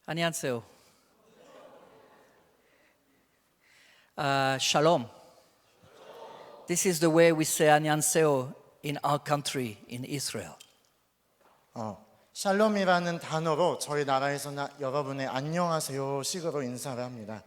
안녕하세요. Shalom. This is the way we say 안녕하세요 in our country, in Israel. 샬롬이라는 단어로 저희 나라에서 여러분의 안녕하세요 식으로 인사를 합니다.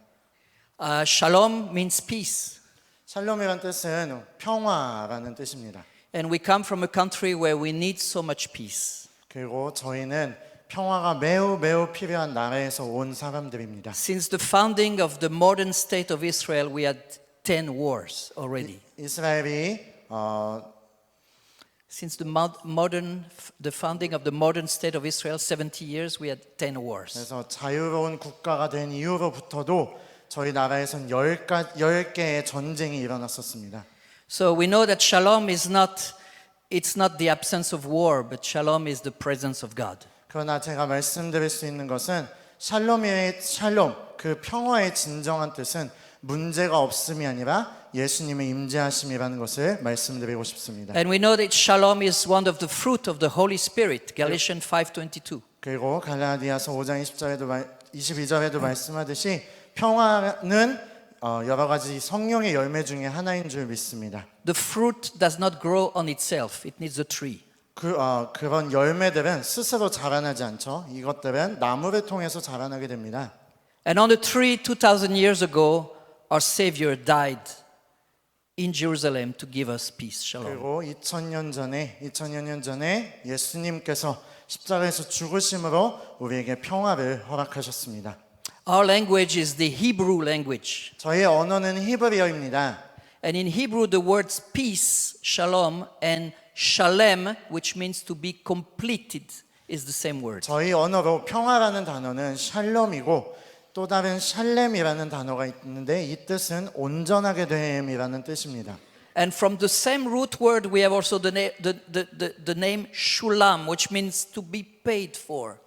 Shalom means peace. 샬롬이란 뜻은 평화라는 뜻입니다. And we come from a country where we need so much peace. 그리고 저희는 평화가 매우 필요한 나라에서 온 사람들입니다. Since the founding of the modern state of Israel, we had 10 wars already. 이스라엘이 Since the founding of the modern state of Israel, 70 years, we had 10 wars. 그래서 자유로운 국가가 된 이후로부터도 저희 나라에선 10개의 전쟁이 일어났었습니다. So we know that shalom is not the absence of war, but shalom is the presence of God. 그러나 제가 말씀드릴 수 있는 것은 샬롬, 그 평화의 진정한 뜻은 문제가 없음이 아니라 예수님의 임재하심이라는 것을 말씀드리고 싶습니다. And we know that shalom is one of the fruit of the Holy Spirit, Galatians 5:22. 그리고 갈라디아서 5장 22절에도 말씀하듯이 평화는 여러 가지 성령의 열매 중에 하나인 줄 믿습니다. The fruit does not grow on itself. It needs a tree. 그런 열매들은 스스로 자라나지 않죠. 이것들은 나무를 통해서 자라나게 됩니다. And on the tree 2,000 years ago, our Savior died in Jerusalem to give us peace. Shalom. 그리고 2000년 전에 예수님께서 십자가에서 죽으심으로 우리에게 평화를 허락하셨습니다. Our language is the Hebrew language. 저희의 언어는 히브리어입니다. And in Hebrew, the words peace, shalom, and shalem, which means to be completed, is the same word. 저희 언어로 평화라는 단어는 샬롬이고 또 다른 샬렘이라는 단어가 있는데 이 뜻은 온전하게 됨이라는 뜻입니다. And from the same root word, we have also the name shulam, which means to be paid for.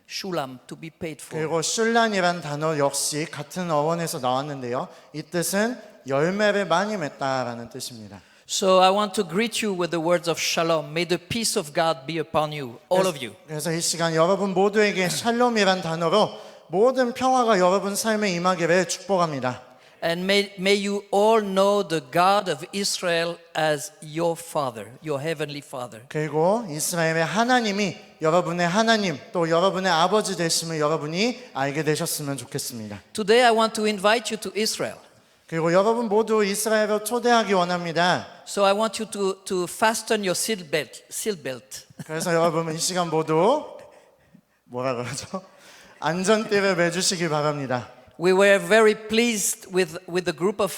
Shulam, to be paid for. 그리고 슐란이란 단어 역시 같은 어원에서 나왔는데요. 이 뜻은 열매를 많이 맺다라는 뜻입니다. So I want to greet you with the words of shalom. May the peace of God be upon you, all of you. 그래서 이 시간 여러분 모두에게 샬롬이란 단어로 모든 평화가 여러분 삶에 임하기를 축복합니다. And may you all know the God of Israel as your Father, your heavenly Father. 그리고 이스라엘의 하나님이 여러분의 하나님 또 여러분의 아버지 되심을 여러분이 알게 되셨으면 좋겠습니다. Today I want to invite you to Israel. 그리고 여러분 모두 이스라엘로 초대하기 원합니다. So I want you to fasten your seatbelt. 그래서 여러분 이 시간 모두 뭐라 그러죠? 안전띠를 매주시기 바랍니다. We were very pleased with the group of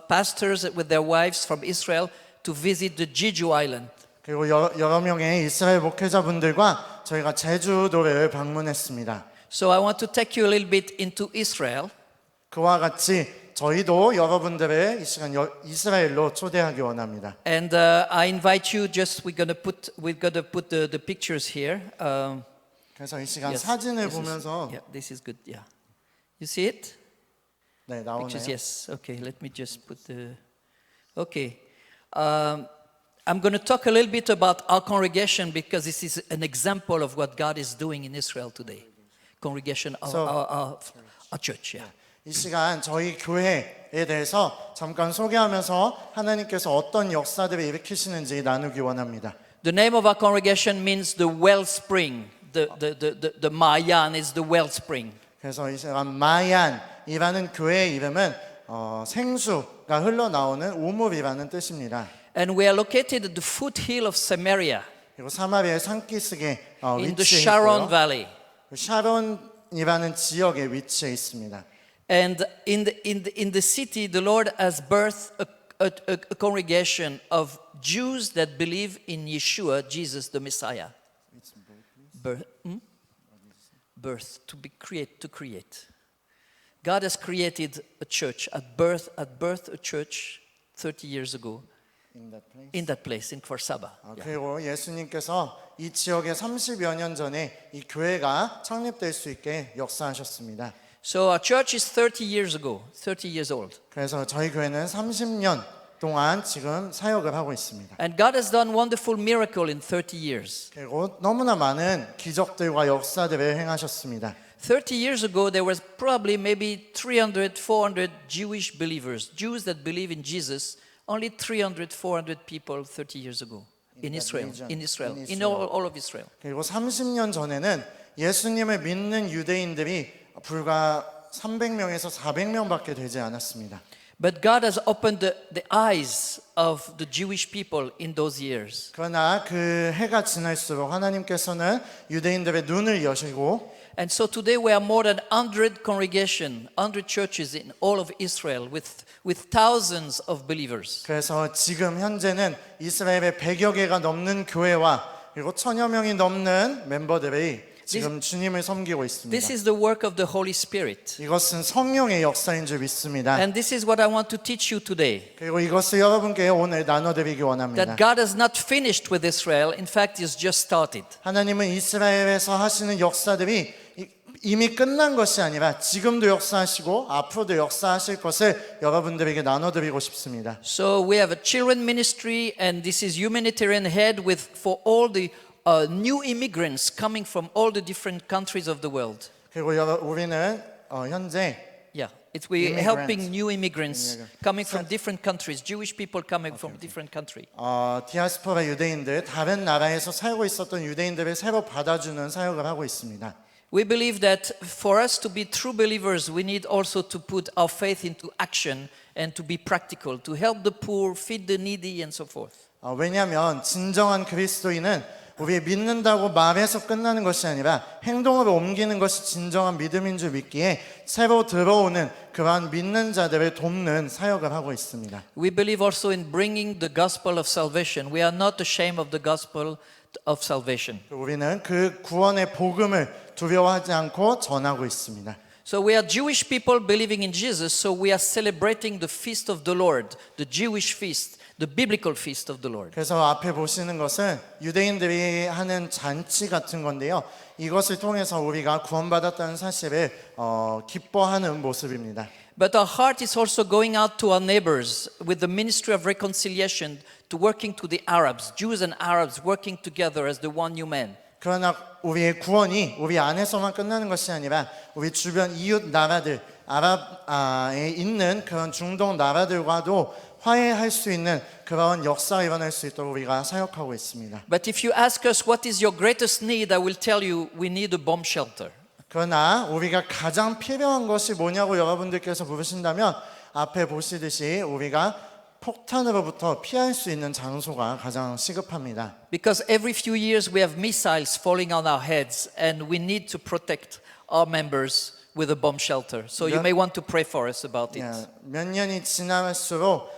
pastors with their wives from Israel to visit the Jeju Island. 그리고 여러 명의 이스라엘 목회자분들과 저희가 제주도를 방문했습니다. So I want to take you a little bit into Israel. 그와 같이 저희도 여러분들의 이 시간 이스라엘로 초대하기 원합니다. And I invite you. We're gonna put the pictures here. 그래서 이 시간 Yes, 사진을 보면서 this is good. Yeah, you see it? 네, 나오네요. Pictures. Yes. Okay. Let me just put the. Okay. I'm going to talk a little bit about our congregation because this is an example of what God is doing in Israel today. Congregation, our church. Yeah. 이 시간 저희 교회에 대해서 잠깐 소개하면서 하나님께서 어떤 역사들을 일으키시는지 나누기 원합니다. The name of our congregation means the wellspring. The Mayan is the wellspring. 그래서 이 시간 마얀이라는 교회의 이름은 생수가 흘러나오는 우물이라는 뜻입니다. And we are located at the foothill of Samaria 그리고 사마리아의 산기슭에 in the 위치해 Sharon 있고요. Valley. 샤론이라는 지역에 위치해 있습니다. And in the city, the Lord has birthed a congregation of Jews that believe in Yeshua, Jesus the Messiah. Birth, to create. God has created a church at birth a church 30 years ago in that place in Kfar Saba. 그리고 예수님께서 이 지역에 30여 년 전에 이 교회가 창립될 수 있게 역사하셨습니다. So our church is 30 years ago, 30 years old. 그래서 저희 교회는 30년 동안 지금 사역을 하고 있습니다. And God has done wonderful miracle in 30 years. 그리고 너무나 많은 기적들과 역사들을 행하셨습니다. 30 years ago, there was probably maybe 300, 400 Jewish believers, Jews that believe in Jesus, only 300, 400 people 30 years ago in Israel, in all of Israel. 그리고 30년 전에는 예수님을 믿는 유대인들이 불과 300명에서 400명밖에 되지 않았습니다. But God has opened the eyes of the Jewish people in those years. 그러나 그 해가 지날수록 하나님께서는 유대인들의 눈을 여시고 And so today we are more than 100 congregation, 100 churches in all of Israel with thousands of believers. 그래서 지금 현재는 이스라엘의 100여 개가 넘는 교회와 그리고 1000여 명이 넘는 멤버들이 지금 주님을 섬기고 있습니다. This is the work of the Holy Spirit. 이것은 성령의 역사인 줄 믿습니다. And this is what I want to teach you today. 그리고 이것을 여러분께 오늘 나눠드리기 원합니다. That God has not finished with Israel. In fact, He's just started. 하나님은 이스라엘에서 하시는 역사들이 이미 끝난 것이 아니라 지금도 역사하시고 앞으로도 역사하실 것을 여러분들에게 나눠드리고 싶습니다. So we have a children ministry, and this is humanitarian head with for all the new immigrants coming from all the different countries of the world. 그리고 우리는 현재 Yeah, we're Immigrants. helping new immigrants coming from different countries, Jewish people coming from different countries. 디아스포라 유대인들, 다른 나라에서 살고 있었던 유대인들을 새로 받아주는 사역을 하고 있습니다. We believe that for us to be true believers, we need also to put our faith into action and to be practical, to help the poor, feed the needy, and so forth. 왜냐하면 진정한 그리스도인은 우리 믿는다고 말해서 끝나는 것이 아니라 행동으로 옮기는 것이 진정한 믿음인 줄 믿기에 새로 들어오는 그러한 믿는 자들을 돕는 사역을 하고 있습니다. We believe also in bringing the gospel of salvation. We are not ashamed of the gospel of salvation. 우리는 그 구원의 복음을 두려워하지 않고 전하고 있습니다. So we are Jewish people believing in Jesus, so we are celebrating the feast of the Lord, the Jewish feast, the biblical feast of the Lord. 그래서 앞에 보시는 것은 유대인들이 하는 잔치 같은 건데요. 이것을 통해서 우리가 구원받았다는 사실을 기뻐하는 모습입니다. But our heart is also going out to our neighbors with the ministry of reconciliation, to working to the Arabs, Jews and Arabs working together as the one new man. 그러나 우리의 구원이 우리 안에서만 끝나는 것이 아니라 우리 주변 이웃 나라들, 아랍에 있는 그런 중동 나라들과도 화해할 수 있는 그런 역사가 일어날 수 있도록 우리가 사역하고 있습니다. But if you ask us what is your greatest need, I will tell you we need a bomb shelter. 그러나 우리가 가장 필요한 것이 뭐냐고 여러분들께서 물으신다면 앞에 보시듯이 우리가 폭탄으로부터 피할 수 있는 장소가 가장 시급합니다. Because every few years we have missiles falling on our heads and we need to protect our members with a bomb shelter. So you may want to pray for us about it. 몇 년이 지날수록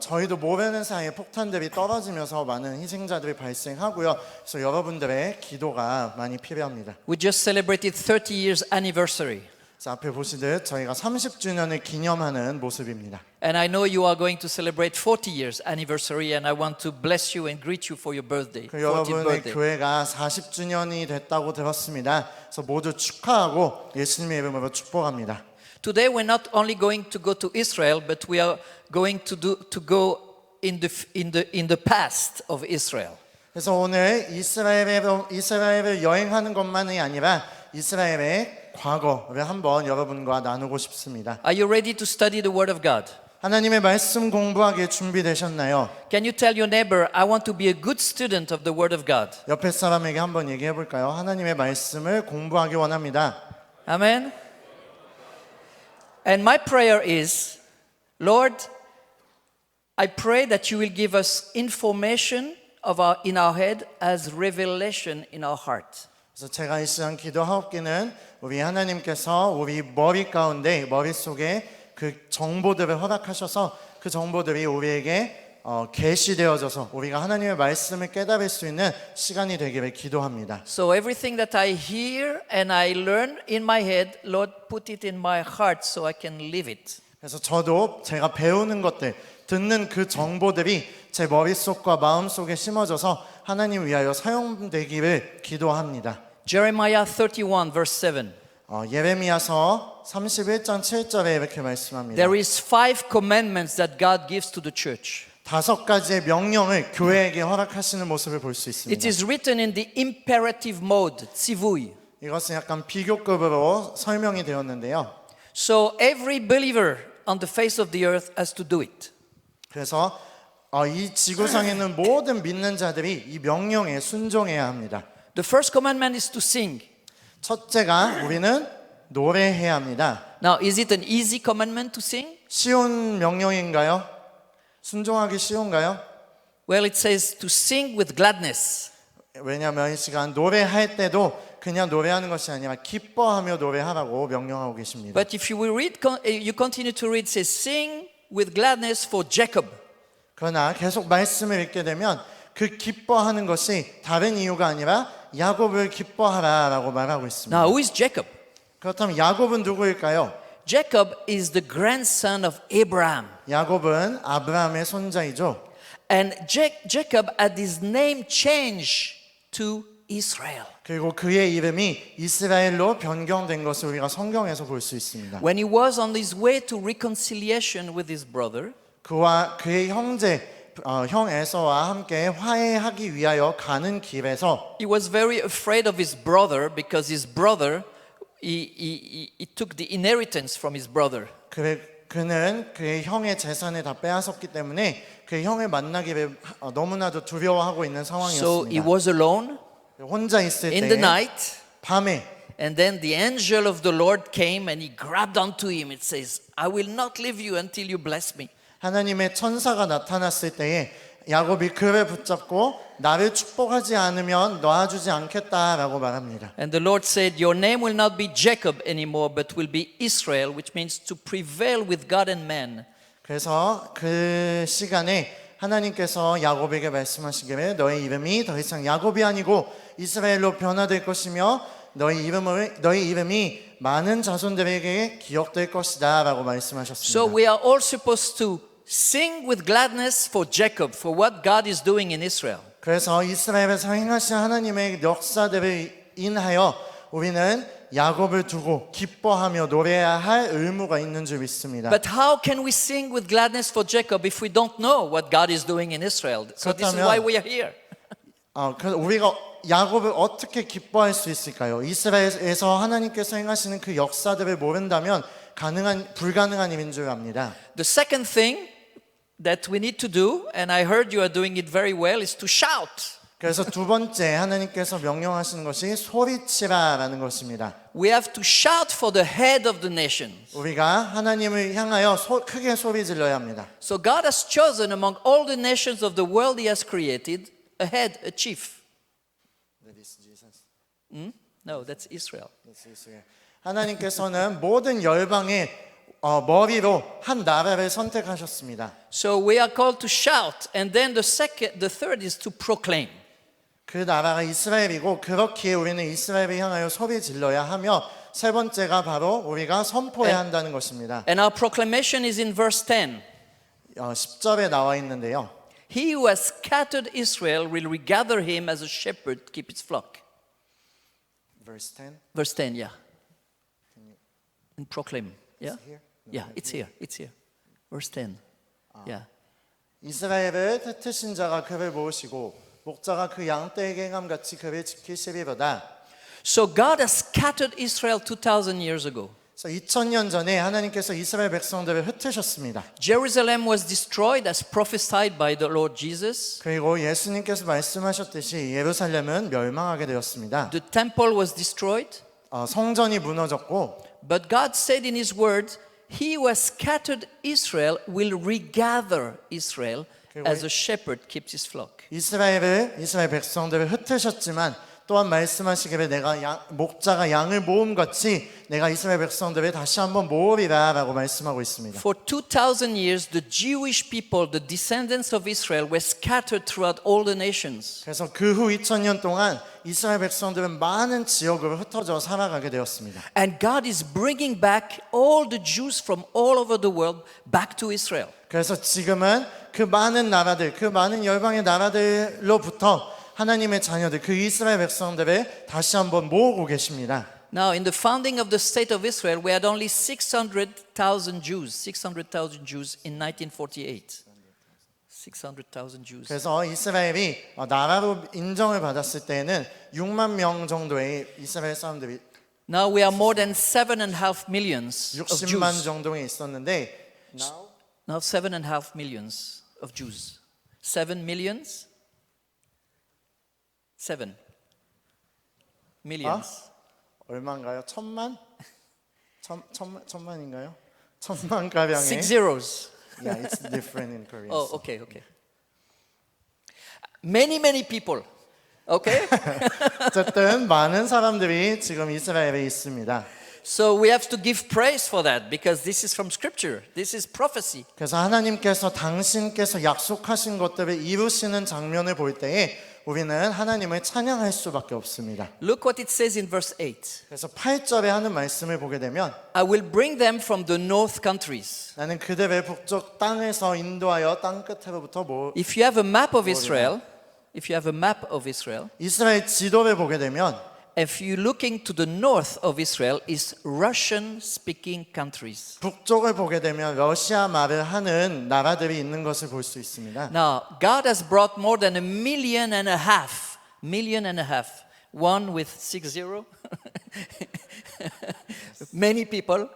저희도 모르는 사이에 폭탄들이 떨어지면서 많은 희생자들이 발생하고요. 그래서 여러분들의 기도가 많이 필요합니다. We just celebrated 30 years anniversary. 자, 앞에 보시듯 저희가 30주년을 기념하는 모습입니다. And I know you are going to celebrate 40 years anniversary, and I want to bless you and greet you for your birthday. 40th 여러분의 birthday. 교회가 40주년이 됐다고 들었습니다. 그래서 모두 축하하고 예수님의 이름으로 축복합니다. Today we're not only going to go to Israel, but we are going to go in the past of Israel. 그래서 오늘 이스라엘을 여행하는 것만이 아니라 이스라엘의 과거를 한번 여러분과 나누고 싶습니다. Are you ready to study the Word of God? 하나님의 말씀 공부하기에 준비되셨나요? Can you tell your neighbor, I want to be a good student of the Word of God? 옆에 사람에게 한번 얘기해 볼까요? 하나님의 말씀을 공부하기 원합니다. Amen? And my prayer is, Lord, I pray that you will give us information in our head as revelation in our heart. 그래서 제가 이 시간 기도하옵기는 우리 하나님께서 우리 머릿속에 그 정보들을 허락하셔서 그 정보들이 우리에게 계시되어져서 우리가 하나님의 말씀을 깨달을 수 있는 시간이 되기를 기도합니다. So everything that I hear and I learn in my head, Lord, put it in my heart so I can live it. 그래서 저도 제가 배우는 것들, 듣는 그 정보들이 제 머릿속과 마음속에 심어져서 하나님 위하여 사용되기를 기도합니다. Jeremiah 31 verse 7. 예레미야서 31장 7절에 이렇게 말씀합니다. There is 5 commandments that God gives to the church. 5가지의 명령을 교회에게 허락하시는 모습을 볼 수 It 있습니다. is written in the imperative mode, tzivui. 이것은 약간 비교급으로 설명이 되었는데요. So every believer on the face of the earth has to do it. 그래서 이 지구상에 있는 모든 믿는 자들이 이 명령에 순종해야 합니다. The first commandment is to sing. 첫째가 우리는 노래해야 합니다. Now, is it an easy commandment to sing? 쉬운 명령인가요? 순종하기 쉬운가요? Well, it says to sing with gladness. 왜냐하면 이 시간 노래할 때도 그냥 노래하는 것이 아니라 기뻐하며 노래하라고 명령하고 계십니다. But if you will read, you continue to read, it says, sing with gladness for Jacob. 그러나 계속 말씀을 읽게 되면 그 기뻐하는 것이 다른 이유가 아니라 야곱을 기뻐하라라고 말하고 있습니다. Now, who is Jacob? 그렇다면 야곱은 누구일까요? Jacob is the grandson of Abraham. 야곱은 아브라함의 손자이죠. And Jacob had his name changed to Israel. 그리고 그의 이름이 이스라엘로 변경된 것을 우리가 성경에서 볼 수 있습니다. When he was on his way to reconciliation with his brother, 그와 그의 형제 형 에서와 함께 화해하기 위하여 가는 길에서 he was very afraid of his brother because his brother he took the inheritance from his brother. 그는 그의 형의 재산을 다 빼앗았기 때문에 그 형을 만나기를 너무나도 두려워하고 있는 So he 상황이었습니다. was alone 혼자 있을 in the 때 night, 밤에 and then the angel of the Lord came and he grabbed onto him. It says, I will not leave you until you bless me. 하나님의 천사가 나타났을 때에 야곱이 그를 붙잡고 나를 축복하지 않으면 놔주지 않겠다라고 말합니다. And the Lord said, your name will not be Jacob anymore, but will be Israel, which means to prevail with God and man. 그래서 그 시간에 하나님께서 야곱에게 말씀하시기를 너의 이름이 더 이상 야곱이 아니고 이스라엘로 변화될 것이며 너의 이름이 많은 자손들에게 기억될 것이다라고 So 말씀하셨습니다. we are all supposed to sing with gladness for Jacob, for what God is doing in Israel. 그래서 이스라엘에서 행하신 하나님의 역사들을 인하여 우리는 야곱을 두고 기뻐하며 노래해야 할 의무가 있는 줄 믿습니다. But how can we sing with gladness for Jacob if we don't know what God is doing in Israel? So this is 그렇다면- why we are here. 그래서 우리가 야곱을 어떻게 기뻐할 수 있을까요? 이스라엘에서 하나님께서 행하시는 그 역사들을 모른다면 불가능한 일인 줄 압니다. The second thing that we need to do, and I heard you are doing it very well, is to shout. 그래서 두 번째 하나님께서 명령하시는 것이 소리치라라는 것입니다. We have to shout for the head of the nations. 우리가 하나님을 향하여 크게 소리 질러야 합니다. So God has chosen among all the nations of the world He has created a head, a chief. No, that's Israel. 하나님께서는 모든 열방의 머리로 한 나라를 선택하셨습니다. So we are called to shout, and then the third is to proclaim. 그 나라가 이스라엘이고 그렇기에 우리는 이스라엘을 향하여 소리 질러야 하며 세 번째가 바로 우리가 선포해야 한다는 것입니다. And our proclamation is in verse 10. 10절에 나와 있는데요. He who has scattered Israel will regather him as a shepherd keep his flock. Verse 10. Verse 10, yeah. And proclaim. Yeah? here? Yeah, it's here. It's here. Verse 10. Yeah. 이스라엘을 흩으신 자가 그를 모으시고 목자가 그 양떼에게 행함같이 그를 지키시리로다. So God has scattered Israel 2,000 years ago. 그래서 2000년 전에 하나님께서 이스라엘 백성들을 흩으셨습니다. Jerusalem was destroyed as prophesied by the Lord Jesus. 그리고 예수님께서 말씀하셨듯이 예루살렘은 멸망하게 되었습니다. The temple was destroyed. 성전이 무너졌고 But God said in His word, He who has scattered Israel will regather Israel as a shepherd keeps his flock. 이스라엘 백성들을 흩으셨지만 또한 말씀하시기를 내가 목자가 양을 모음같이 내가 이스라엘 백성들을 다시 한번 모으리라라고 말씀하고 있습니다. For 2,000 years, the Jewish people, the descendants of Israel, were scattered throughout all the nations. 그래서 그 후 2000년 동안 이스라엘 백성들은 많은 지역으로 흩어져 살아가게 되었습니다. And God is bringing back all the Jews from all over the world back to Israel. 그래서 지금은 그 많은 나라들, 그 많은 열방의 나라들로부터 하나님의 자녀들, 그 이스라엘 백성들을 다시 한번 모으고 계십니다. Now, in the founding of the state of Israel, we had only 600,000 Jews in 1948. 600,000 Jews. 그래서 이스라엘이 나라로 인정을 받았을 때에는 6만 명 정도의 이스라엘 사람들이 Now we are more than 7.5 millions of 60만 Jews. 정도에 있었는데 Now 7.5 millions of Jews. 7 millions? 7 millions. 얼마인가요? 천만? 천만인가요? 천만 가량의 6 zeros. Yeah, it's different in Korean. Oh, okay, okay. Many people. Okay? 어쨌든 많은 사람들이 지금 이스라엘에 있습니다. So we have to give praise for that because this is from scripture. This is prophecy. 그래서 하나님께서 당신께서 약속하신 것들을 이루시는 장면을 볼 때에 우리는 하나님을 찬양할 수밖에 없습니다. Look what it says in verse 8. 그래서 8절에 하는 말씀을 보게 되면 I will bring them from the north countries. 나는 그들을 북쪽 땅에서 인도하여 땅 끝으로부터 If you have a map of Israel, if you have a map of Israel, 이스라엘 지도를 보게 되면 if you're looking to the north of Israel is Russian speaking countries. 북쪽을 보게 되면 러시아 말을 하는 나라들이 있는 것을 볼 수 있습니다. Now, God has brought more than 1.5 million, one with 60, many people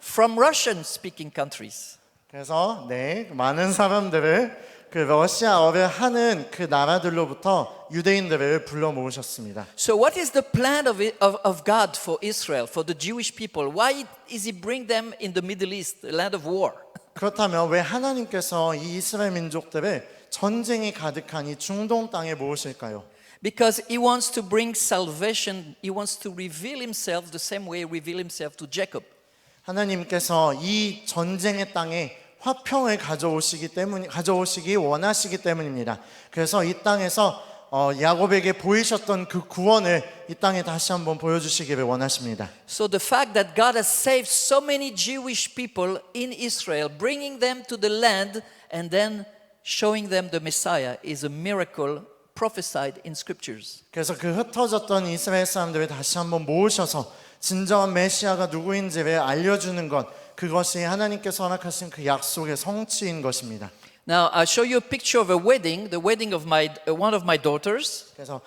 from Russian speaking countries. 그래서 많은 사람들을 그 러시아어를 하는 그 나라들로부터 유대인들을 불러 모으셨습니다. So what is the plan of God for Israel, for the Jewish people? Why is He bring them in the Middle East, the land of war? 그렇다면 왜 하나님께서 이 이스라엘 민족들을 전쟁이 가득한 이 중동 땅에 모으실까요? Because He wants to bring salvation. He wants to reveal Himself the same way He revealed Himself to Jacob. 하나님께서 이 전쟁의 땅에 화평을 가져오시기 원하시기 때문입니다. 그래서 이 땅에서 야곱에게 보이셨던 그 구원을 이 땅에 다시 한번 보여주시기를 원하십니다. So the fact that God has saved so many Jewish people in Israel, bringing them to the land and then showing them the Messiah is a miracle prophesied in scriptures. 그래서 그 흩어졌던 이스라엘 사람들을 다시 한번 모으셔서 진정한 메시아가 누구인지를 알려주는 것, 그것이 하나님께서 허락하신 그 약속의 성취인 것입니다. Now I'll show you a picture of a wedding, the wedding of one of my daughters. 그래서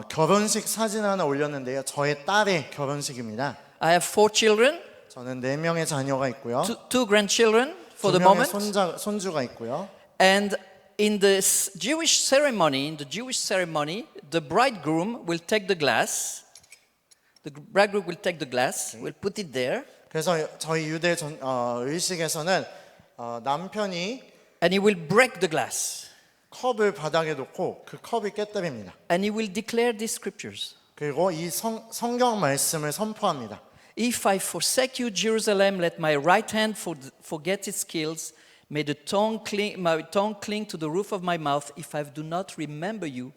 결혼식 사진 하나 올렸는데요. 저의 딸의 결혼식입니다. I have 4 children, 저는 4명의 자녀가 있고요. two grandchildren for the 2명의 moment. 손주가 있고요. And in the Jewish ceremony, the bridegroom will take the glass. The bridegroom will take the glass, will put it there, 그래서 저희 유대 의식에서는 남편이 and he will break the glass. 컵을 바닥에 놓고 그 컵이 깨뜨립니다. And he will declare these scriptures. 그리고 이 성경 말씀을 선포합니다. If I forsake you, Jerusalem, let my right hand forget its skills. May my tongue cling to the roof of my mouth if I do not remember you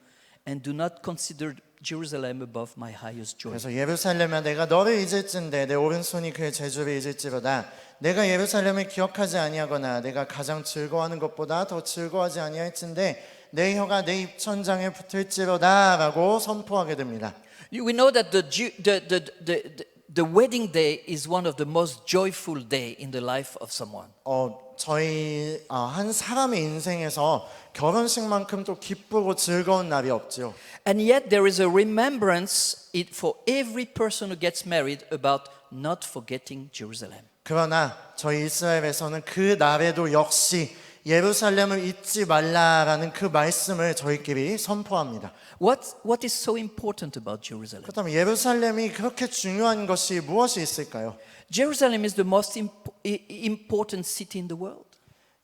and do not consider Jerusalem above my highest joy. 그래서 예루살렘아 내가 너를 잊을진대 내 오른손이 그의 재주를 잊을지로다. 내가 예루살렘을 기억하지 아니하거나 내가 가장 즐거워하는 것보다 더 즐거워하지 아니할진대 내 혀가 내 입천장에 붙을지로다라고 선포하게 됩니다. We know that the wedding day is one of the most joyful day in the life of someone. 저희 한 사람의 인생에서 결혼식만큼 또 기쁘고 즐거운 날이 없죠. And yet there is a remembrance for every person who gets married about not forgetting Jerusalem. 그러나 저희 이스라엘에서는 그 날에도 역시 예루살렘을 잊지 말라라는 그 말씀을 저희끼리 선포합니다. What is so important about Jerusalem? 그렇다면 예루살렘이 그렇게 중요한 것이 무엇이 있을까요? Jerusalem is the most important city in the world.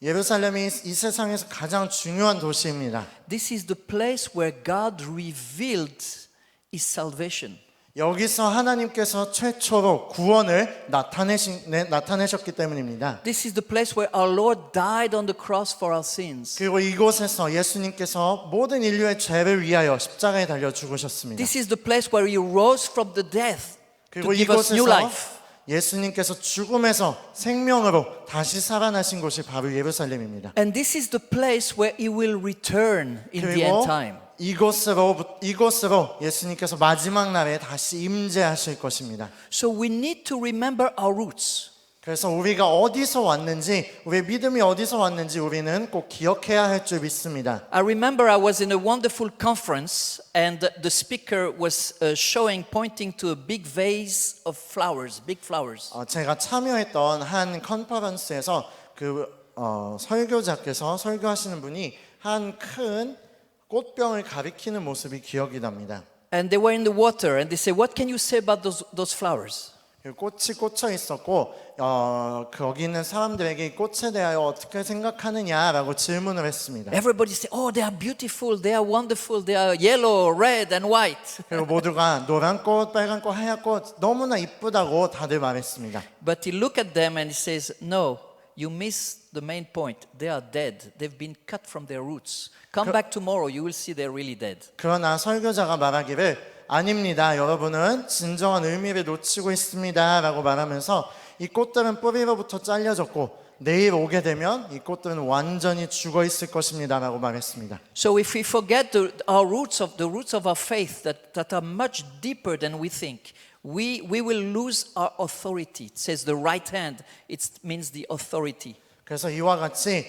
예루살렘이 이 세상에서 가장 중요한 도시입니다. This is the place where God revealed His salvation. 여기서 하나님께서 최초로 구원을 나타내셨기 때문입니다. This is the place where our Lord died on the cross for our sins. 그리고 이곳에서 예수님께서 모든 인류의 죄를 위하여 십자가에 달려 죽으셨습니다. This is the place where He rose from the death to 그리고 give us new 이곳에서 life. 예수님께서 죽음에서 생명으로 다시 살아나신 곳이 바로 예루살렘입니다. And this is the place where He will return in the end 그리고 time. 이곳으로 예수님께서 마지막 날에 다시 임재하실 것입니다. So we need to remember our roots. 그래서 우리가 어디서 왔는지, 우리의 믿음이 어디서 왔는지 우리는 꼭 기억해야 할 줄 믿습니다. I remember I was in a wonderful conference and the speaker was pointing to a big vase of flowers, big flowers. 제가 참여했던 한 컨퍼런스에서 설교자께서 설교하시는 분이 한 큰 꽃병을 가리키는 모습이 기억이 납니다. And they were in the water and they said, what can you say about those flowers? 꽃이 꽂혀 있었고 거기 있는 사람들에게 이 꽃에 대하여 어떻게 생각하느냐라고 질문을 했습니다. Everybody said, oh, they are beautiful, they are wonderful, they are yellow, red and white. 그리고 모두가 노란 꽃, 빨간 꽃, 하얀 꽃 너무나 이쁘다고 다들 말했습니다. But he looked at them and he says, no, you missed the main point. They are dead. They've been cut from their roots. Come back tomorrow, you will see they're really dead. 그러나 설교자가 말하기를 아닙니다. 여러분은 진정한 의미를 놓치고 있습니다. 라고 말하면서 이 꽃들은 뿌리로부터 잘려졌고 내일 오게 되면 이 꽃들은 완전히 죽어 있을 것입니다. 라고 말했습니다. So if we forget the roots of our faith that are much deeper than we think, we will lose our authority. It says the right hand, it means the authority. 그래서 이와 같이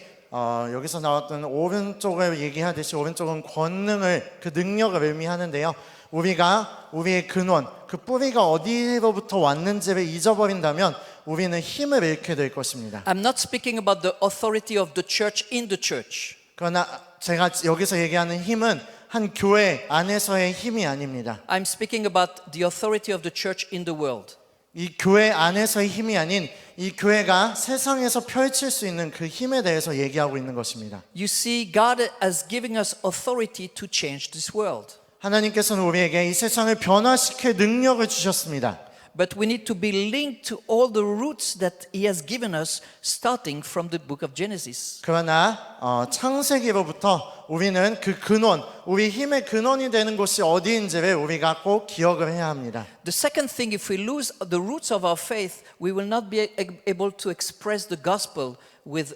여기서 나왔던 오른쪽을 얘기하듯이 오른쪽은 권능을 그 능력을 의미하는데요. 우리가 우리의 근원, 그 뿌리가 어디로부터 왔는지를 잊어버린다면 우리는 힘을 잃게 될 것입니다. I'm not speaking about the authority of the church in the church. 그러나 제가 여기서 얘기하는 힘은 한 교회 안에서의 힘이 아닙니다. I'm speaking about the authority of the church in the world. 이 교회 안에서의 힘이 아닌 이 교회가 세상에서 펼칠 수 있는 그 힘에 대해서 얘기하고 있는 것입니다. You see, God has given us authority to change this world. 하나님께서는 우리에게 이 세상을 변화시킬 능력을 주셨습니다. But we need to be linked to all the roots that He has given us, starting from the book of Genesis. 그러나 창세기로부터 우리는 그 근원, 우리 힘의 근원이 되는 곳이 어디인지를 우리가 꼭 기억을 해야 합니다. The second thing, if we lose the roots of our faith, we will not be able to express the gospel with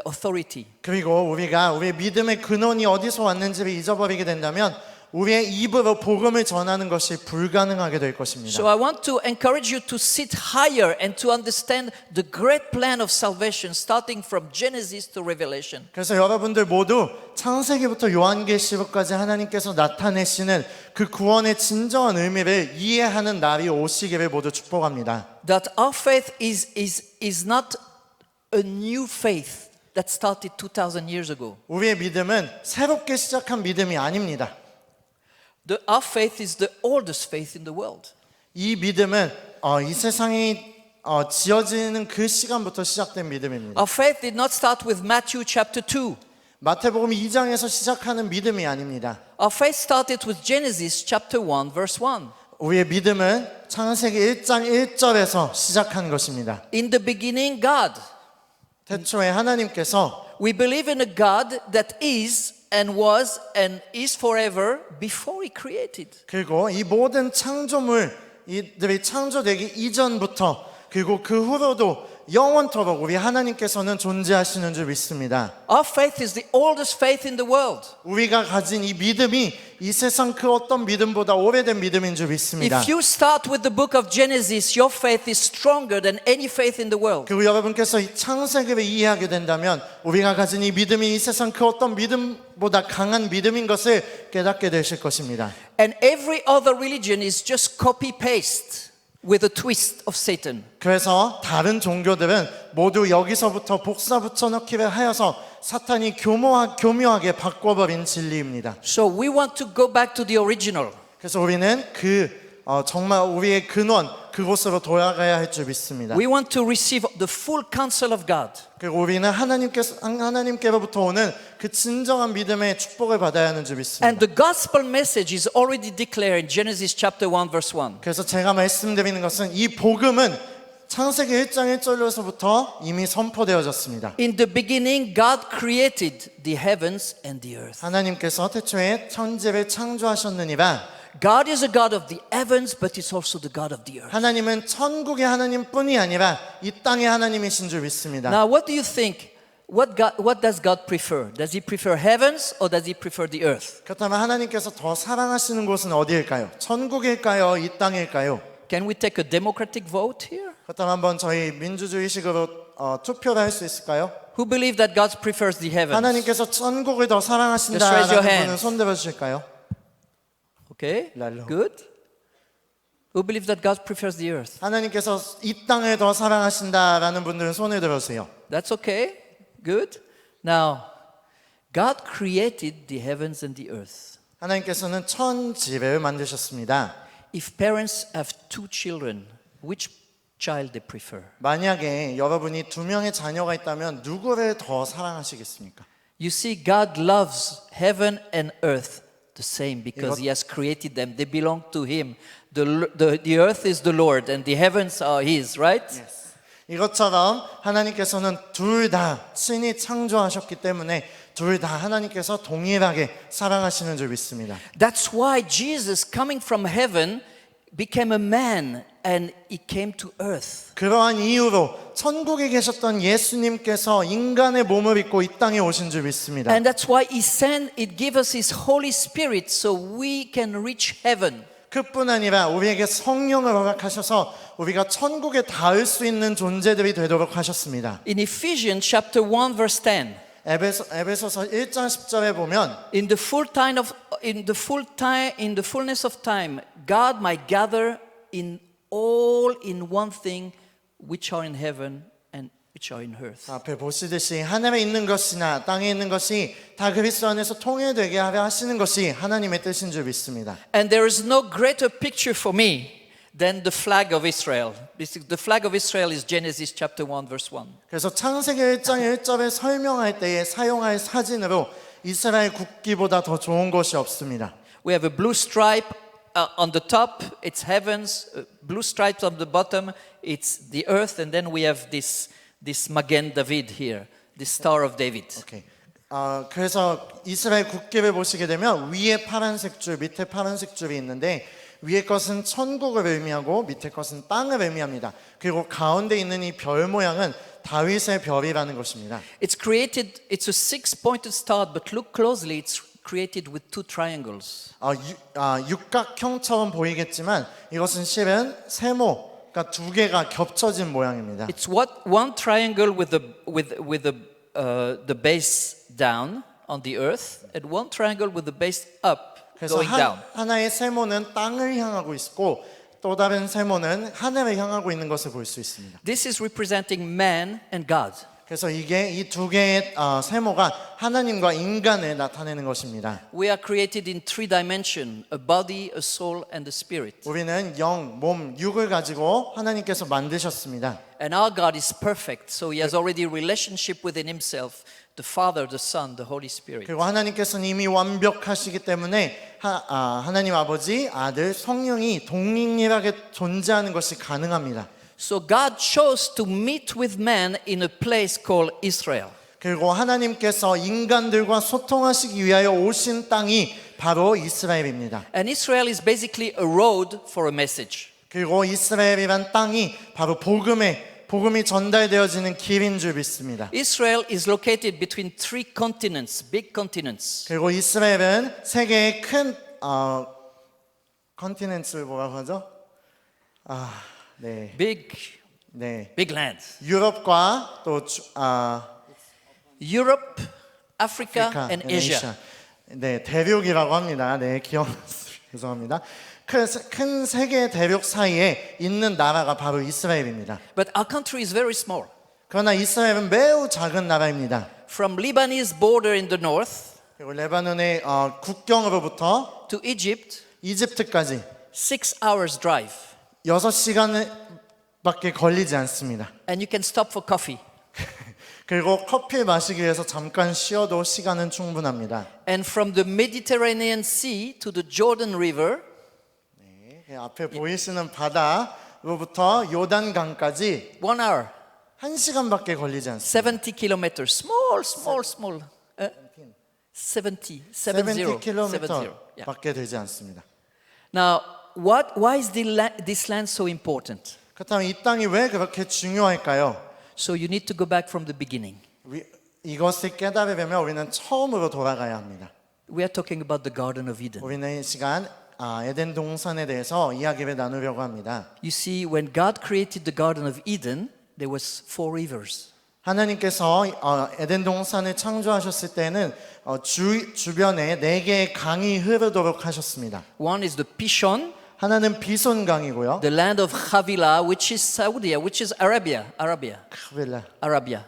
authority. 그리고 우리가 우리의 믿음의 근원이 어디서 왔는지를 잊어버리게 된다면 우리의 입으로 복음을 전하는 것이 불가능하게 될 것입니다. So I want to encourage you to sit higher and to understand the great plan of salvation starting from Genesis to Revelation. 그래서 여러분들 모두 창세기부터 요한계시록까지 하나님께서 나타내시는 그 구원의 진정한 의미를 이해하는 날이 오시기를 모두 축복합니다. That our faith is not a new faith that started 2000 years ago. 우리의 믿음은 새롭게 시작한 믿음이 아닙니다. Our faith is the oldest faith in the world. 이 믿음은 이 세상이 지어지는 그 시간부터 시작된 믿음입니다. Our faith did not start with Matthew chapter 2. 마태복음 2장에서 시작하는 믿음이 아닙니다. Our faith started with Genesis chapter 1 verse 1. 우리의 믿음은 창세기 1장 1절에서 시작한 것입니다. In the beginning, God. 태초에 하나님께서 We believe in a God that is and was and is forever before He created. 그리고 이 모든 창조물들이 창조되기 이전부터 그리고 그 후로도 영원토록 우리 하나님께서는 존재하시는 줄 믿습니다. Our faith is the oldest faith in the world. 우리가 가진 이 믿음이 이 세상 그 어떤 믿음보다 오래된 믿음인 줄 믿습니다. If you start with the book of Genesis, your faith is stronger than any faith in the world. 그리고 여러분께서 이 창세기를 이해하게 된다면 우리가 가진 이 믿음이 이 세상 그 어떤 믿음보다 강한 믿음인 것을 깨닫게 되실 것입니다. And every other religion is just copy-paste with a twist of Satan. 그래서 다른 종교들은 모두 여기서부터 복사 붙여넣기를 하여서 사탄이 교묘하게 바꿔버린 진리입니다. So we want to go back to the original. 그래서 우리는 정말 우리의 근원 그곳으로 돌아가야 할 줄 믿습니다. We want to receive the full counsel of God. 그리고 우리는 하나님께로부터 오는 그 진정한 믿음의 축복을 받아야 하는 줄 믿습니다. And the gospel message is already declared in Genesis chapter 1 verse 1. 그래서 제가 말씀드리는 것은 이 복음은 창세기 1장 1절로서부터 이미 선포되어졌습니다. In the beginning, God created the heavens and the earth. 하나님께서 태초에 천지를 창조하셨느니라. God is a God of the heavens, but He's also the God of the earth. 하나님은 천국의 하나님뿐이 아니라 이 땅의 하나님이신 줄 믿습니다. Now, what do you think? What does God prefer? Does He prefer heavens or does He prefer the earth? 그렇다면 하나님께서 더 사랑하시는 곳은 어디일까요? 천국일까요? 이 땅일까요? Can we take a democratic vote here? 그렇다면 한번 저희 민주주의식으로 투표를 할 수 있을까요? Who believe that God prefers the heavens? 하나님께서 천국을 더 Just raise your 사랑하신다라는 hands. 분은 손 들어 주실까요? Okay, 랄로. good. Who believe that God prefers the earth? 하나님께서 이 땅을 더 사랑하신다라는 분들은 손을 들어 주세요. That's okay, good. Now, God created the heavens and the earth. 하나님께서는 천지를 만드셨습니다. If parents have two children, which child they prefer? 만약에 여러분이 두 명의 자녀가 있다면 누구를 더 사랑하시겠습니까? You see, God loves heaven and earth the same because 이것- He has created them. They belong to Him. The earth is the Lord and the heavens are His, right? 이것처럼 하나님께서는 둘 다 친히 창조하셨기 때문에 둘 다 하나님께서 동일하게 사랑하시는 줄 믿습니다. That's why Jesus, coming from heaven, became a man and He came to earth. 그러한 이유로 천국에 계셨던 예수님께서 인간의 몸을 입고 이 땅에 오신 줄 믿습니다. And that's why He gave us His Holy Spirit so we can reach heaven. 그뿐 아니라 우리에게 성령을 허락하셔서 우리가 천국에 닿을 수 있는 존재들이 되도록 하셨습니다. In Ephesians chapter 1 verse 10, 에베소서 1장 10절에 보면 in the fullness of time, God might gather in all in one thing, which are in heaven and which are in earth. 앞에 보시듯이 하늘에 있는 것이나 땅에 있는 것이 다 그리스도 안에서 통일되게 하려 하시는 것이 하나님의 뜻인 줄 믿습니다. And there is no greater picture for me than the flag of Israel. The flag of Israel is Genesis chapter 1 verse 1. 그래서 창세기 1장 1절에 설명할 때에 사용할 사진으로 이스라엘 국기보다 더 좋은 것이 없습니다. We have a blue stripe on the top, it's heavens, blue stripes on the bottom, it's the earth, and then we have this Magen David here, this Star of David. 오케이. 그래서 이스라엘 국기를 보시게 되면 위에 파란색 줄, 밑에 파란색 줄이 있는데 위에 것은 천국을 의미하고 밑에 것은 땅을 의미합니다. 그리고 가운데 있는 이 별 모양은 다윗의 별이라는 것입니다. It's a six-pointed star, but look closely, it's created with two triangles. 육각형처럼 보이겠지만 이것은 실은 세모, 그러니까 두 개가 겹쳐진 모양입니다. It's one triangle with the base down on the earth, and one triangle with the base up 그래서 going down. 하나의 세모는 땅을 향하고 있고 또 다른 세모는 하늘을 향하고 있는 것을 볼 수 있습니다. This is representing man and God. 그래서 이게 이 두 개의 세모가 하나님과 인간을 나타내는 것입니다. We are created in three dimensions: a body, a soul, and a spirit. 우리는 영, 몸, 육을 가지고 하나님께서 만드셨습니다. And our God is perfect, so He has already a relationship within Himself, the Father, the Son, the Holy Spirit. 그리고 하나님께서는 이미 완벽하시기 때문에 하나님 아버지, 아들, 성령이 동일하게 존재하는 것이 가능합니다. So God chose to meet with man in a place called Israel. 그리고 하나님께서 인간들과 소통하시기 위하여 오신 땅이 바로 이스라엘입니다. And Israel is basically a road for a message. 그리고 이스라엘이란 땅이 바로 복음이 전달되어지는 길인 줄 믿습니다. Israel is located between three continents, big continents. 그리고 이스라엘은 세계의 큰 컨티넨츠를 뭐라고 하죠? 네, 네. Big lands. 유럽과 또 Europe, Africa, 아프리카, and Asia. 네, 대륙이라고 합니다. 네, 죄송합니다. 큰 세계 대륙 사이에 있는 나라가 바로 이스라엘입니다. But our country is very small. 그러나 이스라엘은 매우 작은 나라입니다. From Lebanese border in the north 그리고 레바논의 국경으로부터 to Egypt, 이집트까지 6 hours drive. 6시간밖에 걸리지 않습니다. And you can stop for coffee. 그리고 커피 마시기 위해서 잠깐 쉬어도 시간은 충분합니다. And from the Mediterranean Sea to the Jordan River, 네, 앞에 보이시는 바다로부터 요단강까지 1 hour, 1시간밖에 걸리지 않습니다. 70 kilometers. Small. 70 yeah. 밖에 되지 않습니다. Now, why is this land so important? 그렇다면 이 땅이 왜 그렇게 중요할까요? So you need to go back from the beginning. 이것을 깨달으려면 우리는 처음으로 돌아가야 합니다. We are talking about the Garden of Eden. 우리는 이 시간 에덴 동산에 대해서 이야기를 나누려고 합니다. You see, when God created the Garden of Eden, there was 4 rivers. 하나님께서 에덴 동산을 창조하셨을 때는 주변에 4개의 강이 흐르도록 하셨습니다. One is the Pishon, 하나는 비손 강이고요. the land of Havilah, which is Saudi, which is Arabia. 카빌라. Arabia.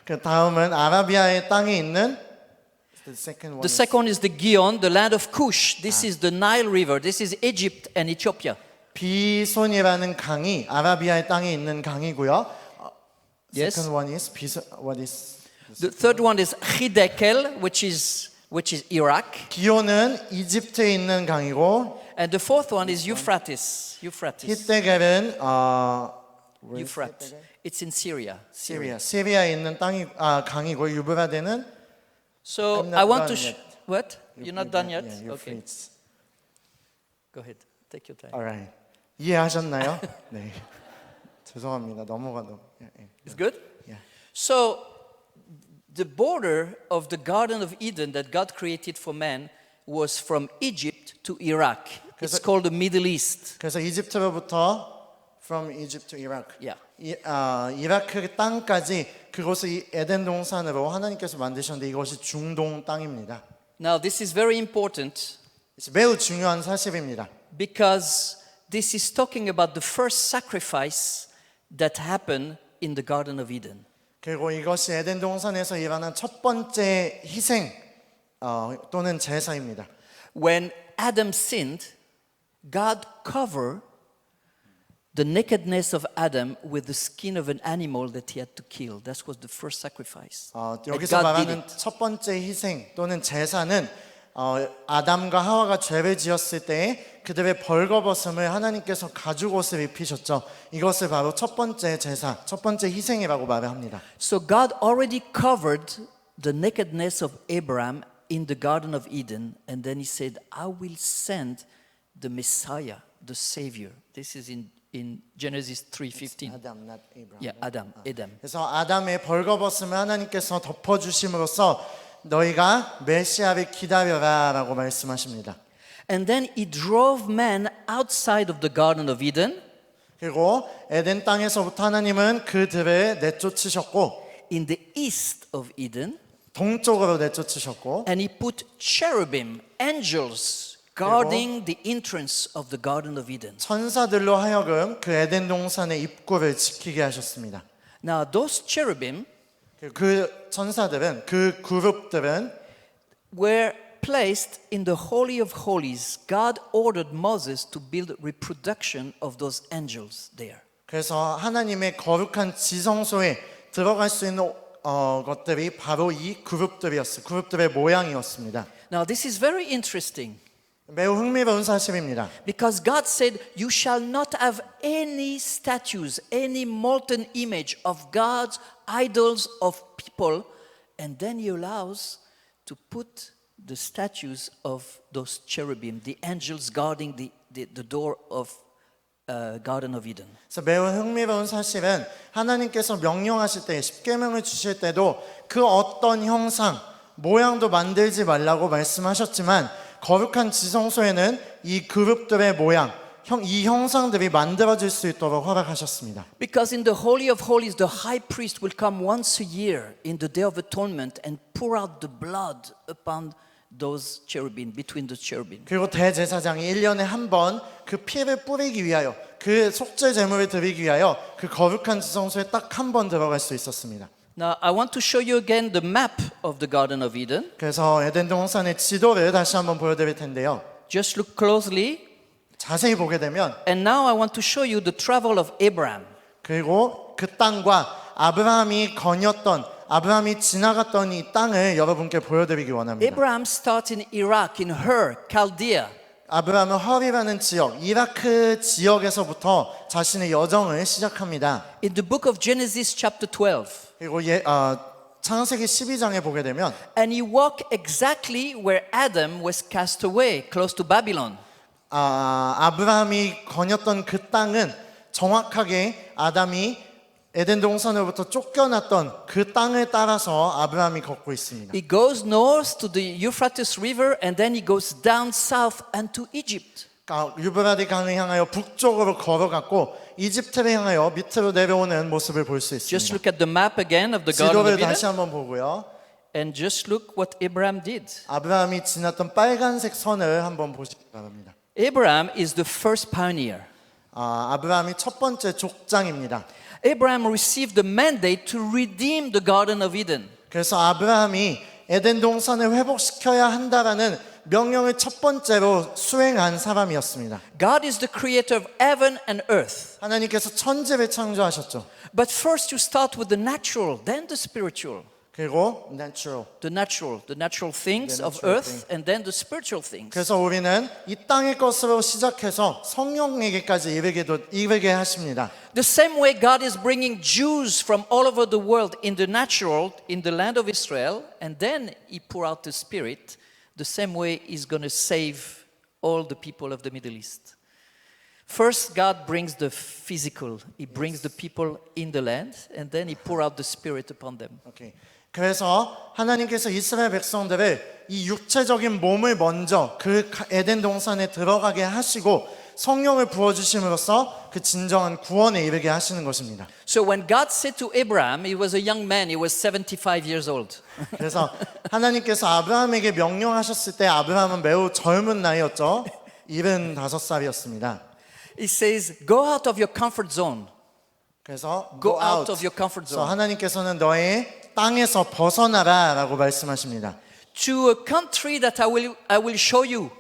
그 다음은 아라비아의 땅에 있는 the second one. The second is the Gihon, the land of Cush. This is the Nile River. This is Egypt and Ethiopia. 비손이라는 강이 아라비아의 땅에 있는 강이고요. Yes. Second one is 비손. What is? The third one is Hidekel, which is Iraq. 기온은 이집트에 있는 강이고 And the fourth one is Euphrates. 히데겔은 Euphrates. It's in Syria. 시리아에 있는 강이고 유브라데는 So I'm not I want to done yet. what? You're not done yet? Yeah, Okay. Euphrates. Go ahead. Take your time. Alright. 이해하셨나요? 네. 죄송합니다. 넘어가도. It's good? Yeah. So the border of the Garden of Eden that God created for man was from Egypt to Iraq. It's called the Middle East. 그래서 이집트로부터 from Egypt to Iraq. Yeah. 이라크 땅까지 그곳을 이 에덴 동산으로 하나님께서 만드셨는데 이것이 중동 땅입니다. Now this is very important 매우 중요한 사실입니다. because this is talking about the first sacrifice that happened in the Garden of Eden. 그리고 이것이 에덴 동산에서 일어난 첫 번째 희생 또는 제사입니다. When Adam sinned, God covered the nakedness of Adam with the skin of an animal that he had to kill. That was the first sacrifice. 여기서 God did 말하는 it. 첫 번째 희생 또는 제사는 아담과 하와가 죄를 지었을 때 그들의 벌거벗음을 하나님께서 가죽옷을 입히셨죠. 이것을 바로 첫 번째 제사, 첫 번째 희생이라고 말을 합니다. So God already covered the nakedness of Abraham in the Garden of Eden, and then he said, I will send the Messiah, the Savior. This is in Genesis 3:15. 아담, not Abraham. Yeah, Adam. 그래서 아담의 벌거벗음을 하나님께서 덮어주심으로써 너희가 메시아를 기다려라라고 말씀하십니다. And then he drove man outside of the Garden of Eden 그리고 에덴 땅에서부터 하나님은 그들을 내쫓으셨고 in the east of Eden, 동쪽으로 내쫓으셨고 and he put cherubim, angels, guarding the entrance of the Garden of Eden. 천사들로 하여금 그 에덴 동산의 입구를 지키게 하셨습니다. Now those cherubim 그 천사들은 그 그룹들은 were placed in the Holy of Holies. God ordered Moses to build reproduction of those angels there. 그래서 하나님의 거룩한 지성소에 들어갈 수 있는 것들이 바로 이 그룹들이었어요. 그룹들의 모양이었습니다. Now this is very interesting 매우 흥미로운 사실입니다. because God said, "You shall not have any statues, any molten image of gods, idols of people," and then He allows to put the statues of those cherubim, the angels guarding the door of Garden of Eden. 그래서 매우 흥미로운 사실은 하나님께서 명령하실 때 십계명을 주실 때도 그 어떤 형상, 모양도 만들지 말라고 말씀하셨지만 거룩한 지성소에는 이 그룹들의 모양, 이 형상들이 만들어질 수 있도록 허락하셨습니다. Because in the Holy of Holies, the high priest will come once a year in the Day of Atonement and pour out the blood upon those cherubim, between the cherubim. 그리고 대제사장이 1년에 한 번 그 피를 뿌리기 위하여 그 속죄 제물을 드리기 위하여 그 거룩한 지성소에 딱 한 번 들어갈 수 있었습니다. Now, I want to show you again the map of the Garden of Eden. 그래서 에덴 동산의 지도를 다시 한번 보여드릴 텐데요. Just look closely. 자세히 보게 되면 And now I want to show you the travel of Abraham. 그리고 그 땅과 아브라함이 지나갔던 이 땅을 여러분께 보여드리기 원합니다. Abraham starts in Iraq, in Ur, Chaldea. 아브라함은 헐이라는 지역, 이라크 지역에서부터 자신의 여정을 시작합니다. In the book of Genesis chapter 12. 그리고 창세기 12장에 보게 되면 And he walked exactly where Adam was cast away, close to Babylon. 아브라함이 거녔던 그 땅은 정확하게 아담이 에덴 동산으로부터 쫓겨났던 그 땅을 따라서 아브라함이 걷고 있습니다. He goes north to the Euphrates River and then he goes down south and to Egypt. 유브라디 강을 향하여 북쪽으로 걸어갔고 이집트를 향하여 밑으로 내려오는 모습을 볼 수 Just 있습니다. look at the map again of the Garden 지도를 of 다시 Eden 한번 보고요. and just look what Abraham did. 아브라함이 지났던 빨간색 선을 한번 보시기 바랍니다. Abraham is the first pioneer. 아브라함이 첫 번째 족장입니다. Abraham received the mandate to redeem the Garden of Eden. 그래서 아브라함이 에덴 동산을 회복시켜야 한다라는 명령을 첫 번째로 수행한 사람이었습니다. God is the creator of heaven and earth. 하나님께서 천지를 창조하셨죠. But first you start with the natural, then the spiritual. 그리고 natural. The natural things The of natural earth and then the spiritual things. 그래서 우리는 이 땅의 것으로 시작해서 성령에게까지 이르게 하십니다. The same way God is bringing Jews from all over the world in the natural, in the land of Israel, and then He pour out the Spirit, the same way He's going to save all the people of the Middle East. First, God brings the physical. He brings the people in the land, and then He pour out the Spirit upon them. 오케이. 그래서 하나님께서 이스라엘 백성들을 이 육체적인 몸을 먼저 그 에덴 동산에 들어가게 하시고 성령을 부어주심으로써 그 진정한 구원에 이르게 하시는 것입니다. So when God said to Abraham, he was a young man, he was 75 years old. 그래서 하나님께서 아브라함에게 명령하셨을 때 아브라함은 매우 젊은 나이였죠. 75살이었습니다. He says, go out of your comfort zone. 그래서 Go out of your comfort 그래서 zone. 하나님께서는 너의 땅에서 벗어나라라고 말씀하십니다. To a country that I will show you.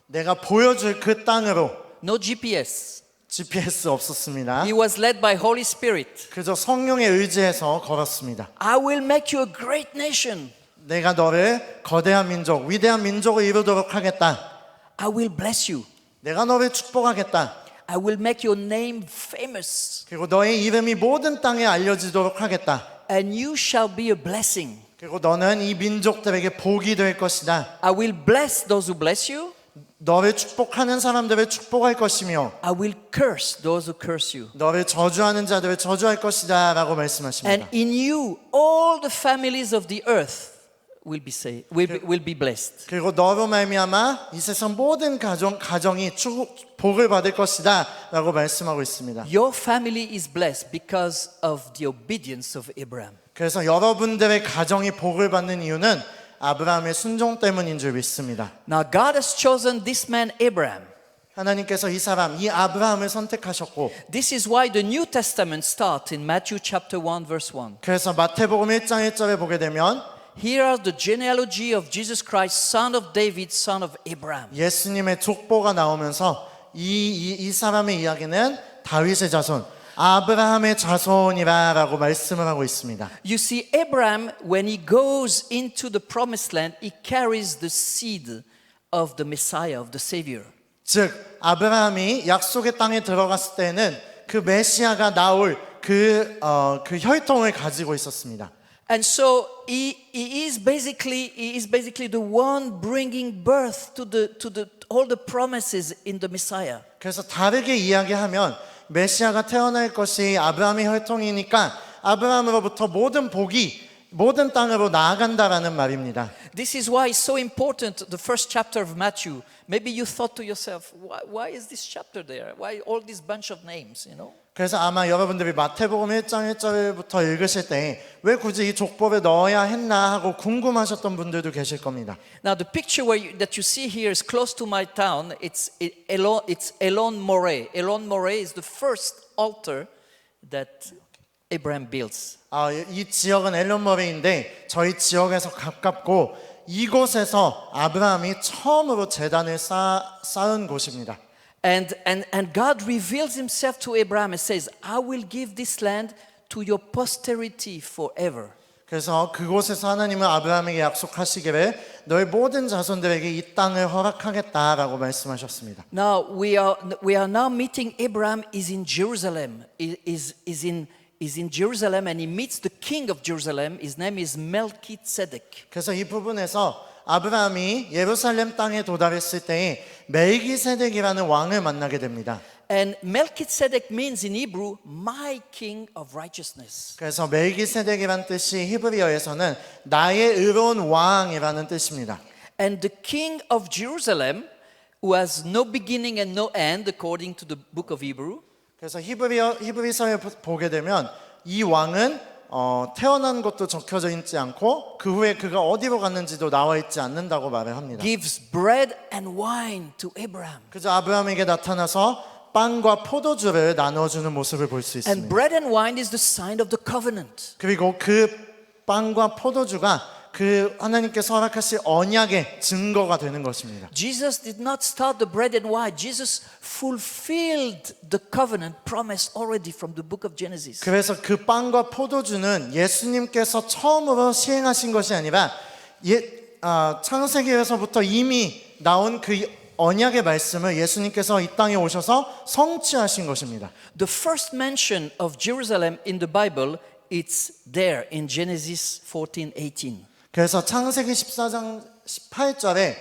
내가 보여줄 그 땅으로 No GPS. GPS 없었습니다. He was led by Holy Spirit. 그저 성령에 의지해서 걸었습니다. I will make you a great nation. 내가 너를 거대한 민족, 위대한 민족을 이루도록 하겠다. I will bless you. 내가 너를 축복하겠다. I will make your name famous. 그리고 너의 이름이 모든 땅에 알려지도록 하겠다. And you shall be a blessing. 그리고 너는 이 민족들에게 복이 될 것이다. I will bless those who bless you. 너를 축복하는 사람들을 축복할 것이며 I will curse those who curse you. 너를 저주하는 자들을 저주할 것이다 라고 말씀하십니다. And in you, all the families of the earth will be saved, will be blessed. 그리고 너로 말미암아 이 세상 모든 가정이 복을 받을 것이다 라고 말씀하고 있습니다. Your family is blessed because of the obedience of Abraham. 그래서 여러분들의 가정이 복을 받는 이유는 아브라함의 순종 때문인 줄 믿습니다. Now God has chosen this man Abraham. 하나님께서 이 아브라함을 선택하셨고 This is why the New Testament starts in Matthew chapter 1 verse 1. 그래서 마태복음 1장 1절에 보게 되면 Here are the genealogy of Jesus Christ, son of David, son of Abraham. 예수님의 족보가 나오면서 이 사람의 이야기는 다윗의 자손 아브라함의 자손이라고 말씀을 하고 있습니다. You see, Abraham, when he goes into the promised land, he carries the seed of the Messiah, of the Savior. 즉 아브라함이 약속의 땅에 들어갔을 때는 그 메시아가 나올 그 혈통을 가지고 있었습니다. And so he is basically the one bringing birth to all the promises in the Messiah. 그래서 다르게 이야기하면 메시아가 태어날 것이 아브라함의 혈통이니까 아브라함으로부터 모든 복이 모든 땅으로 나아간다라는 말입니다. This is why it's so important, the first chapter of Matthew. Maybe you thought to yourself, why is this chapter there? Why all this bunch of names, you know? 그래서 아마 여러분들이 마태복음 1장 1절부터 읽으실 때 왜 굳이 이 족보를 넣어야 했나 하고 궁금하셨던 분들도 계실 겁니다. Now the picture that you see here is close to my town. It's Elon Moreh. Elon Moreh is the first altar that Abraham builds. 이 지역은 엘론 머레인데 저희 지역에서 가깝고 이곳에서 아브라함이 처음으로 제단을 쌓은 곳입니다. And God reveals himself to Abraham and says, I will give this land to your posterity forever. 그래서 그곳에서 하나님은 아브라함에게 약속하시기를 너의 모든 자손들에게 이 땅을 허락하겠다라고 말씀하셨습니다. Now we are now meeting Abraham is in Jerusalem. Is in Jerusalem and he meets the king of Jerusalem. His name is Melchizedek. 그래서 이 부분에서 아브라함이 예루살렘 땅에 도달했을 때에 멜기세덱이라는 왕을 만나게 됩니다. And Melchizedek means in Hebrew, my king of righteousness. 그래서 멜기세덱이란 뜻이 히브리어에서는 나의 의로운 왕이라는 뜻입니다. And the king of Jerusalem, who has no beginning and no end, according to the book of Hebrew, 그래서 히브리서에 보게 되면 이 왕은 태어난 것도 적혀져 있지 않고 그 후에 그가 어디로 갔는지도 나와 있지 않는다고 말을 합니다. gives bread and wine to Abraham. 그저 아브라함에게 나타나서 빵과 포도주를 나눠주는 모습을 볼 수 And 있습니다. bread and wine is the sign of the covenant. 그리고 그 빵과 포도주가 그 하나님께서 허락하실 언약의 증거가 되는 것입니다. Jesus did not start the bread and wine. Jesus fulfilled the covenant promised already from the book of Genesis. 그래서 그 빵과 포도주는 예수님께서 처음으로 시행하신 것이 아니라 창세기에서부터 이미 나온 그 언약의 말씀을 예수님께서 이 땅에 오셔서 성취하신 것입니다. The first mention of Jerusalem in the Bible, it's there in Genesis 14:18. 그래서 창세기 14장 18절에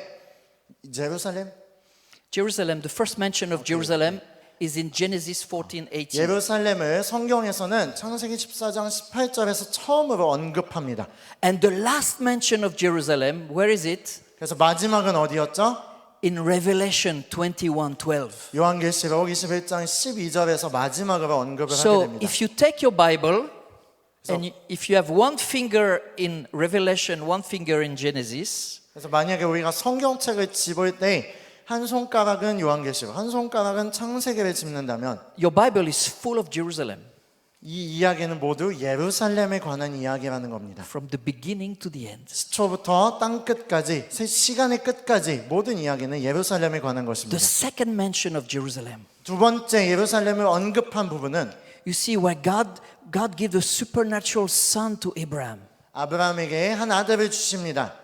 Jerusalem, the first mention of Jerusalem is in Genesis 14:18. 예루살렘을 성경에서는 창세기 14장 18절에서 처음으로 언급합니다. And the last mention of Jerusalem, where is it? 그래서 마지막은 어디였죠? In Revelation 21:12. 요한계시록 21장 12절에서 마지막으로 언급을 하게 So 됩니다. if you take your Bible and if you have one finger in Revelation, one finger in Genesis, 그래서 만약에 우리가 성경책을 집을 때 한 손가락은 요한계시록, 한 손가락은 창세기를 짚는다면 your Bible is full of Jerusalem 이 이야기는 모두 예루살렘에 관한 이야기라는 겁니다. from the beginning to the end. 시초부터 땅 끝까지, 시간의 끝까지 모든 이야기는 예루살렘에 관한 것입니다. The second mention of Jerusalem, 두 번째 예루살렘을 언급한 부분은 you see where God gave a supernatural son to Abraham. 아브라함에게 한 아들을 주십니다.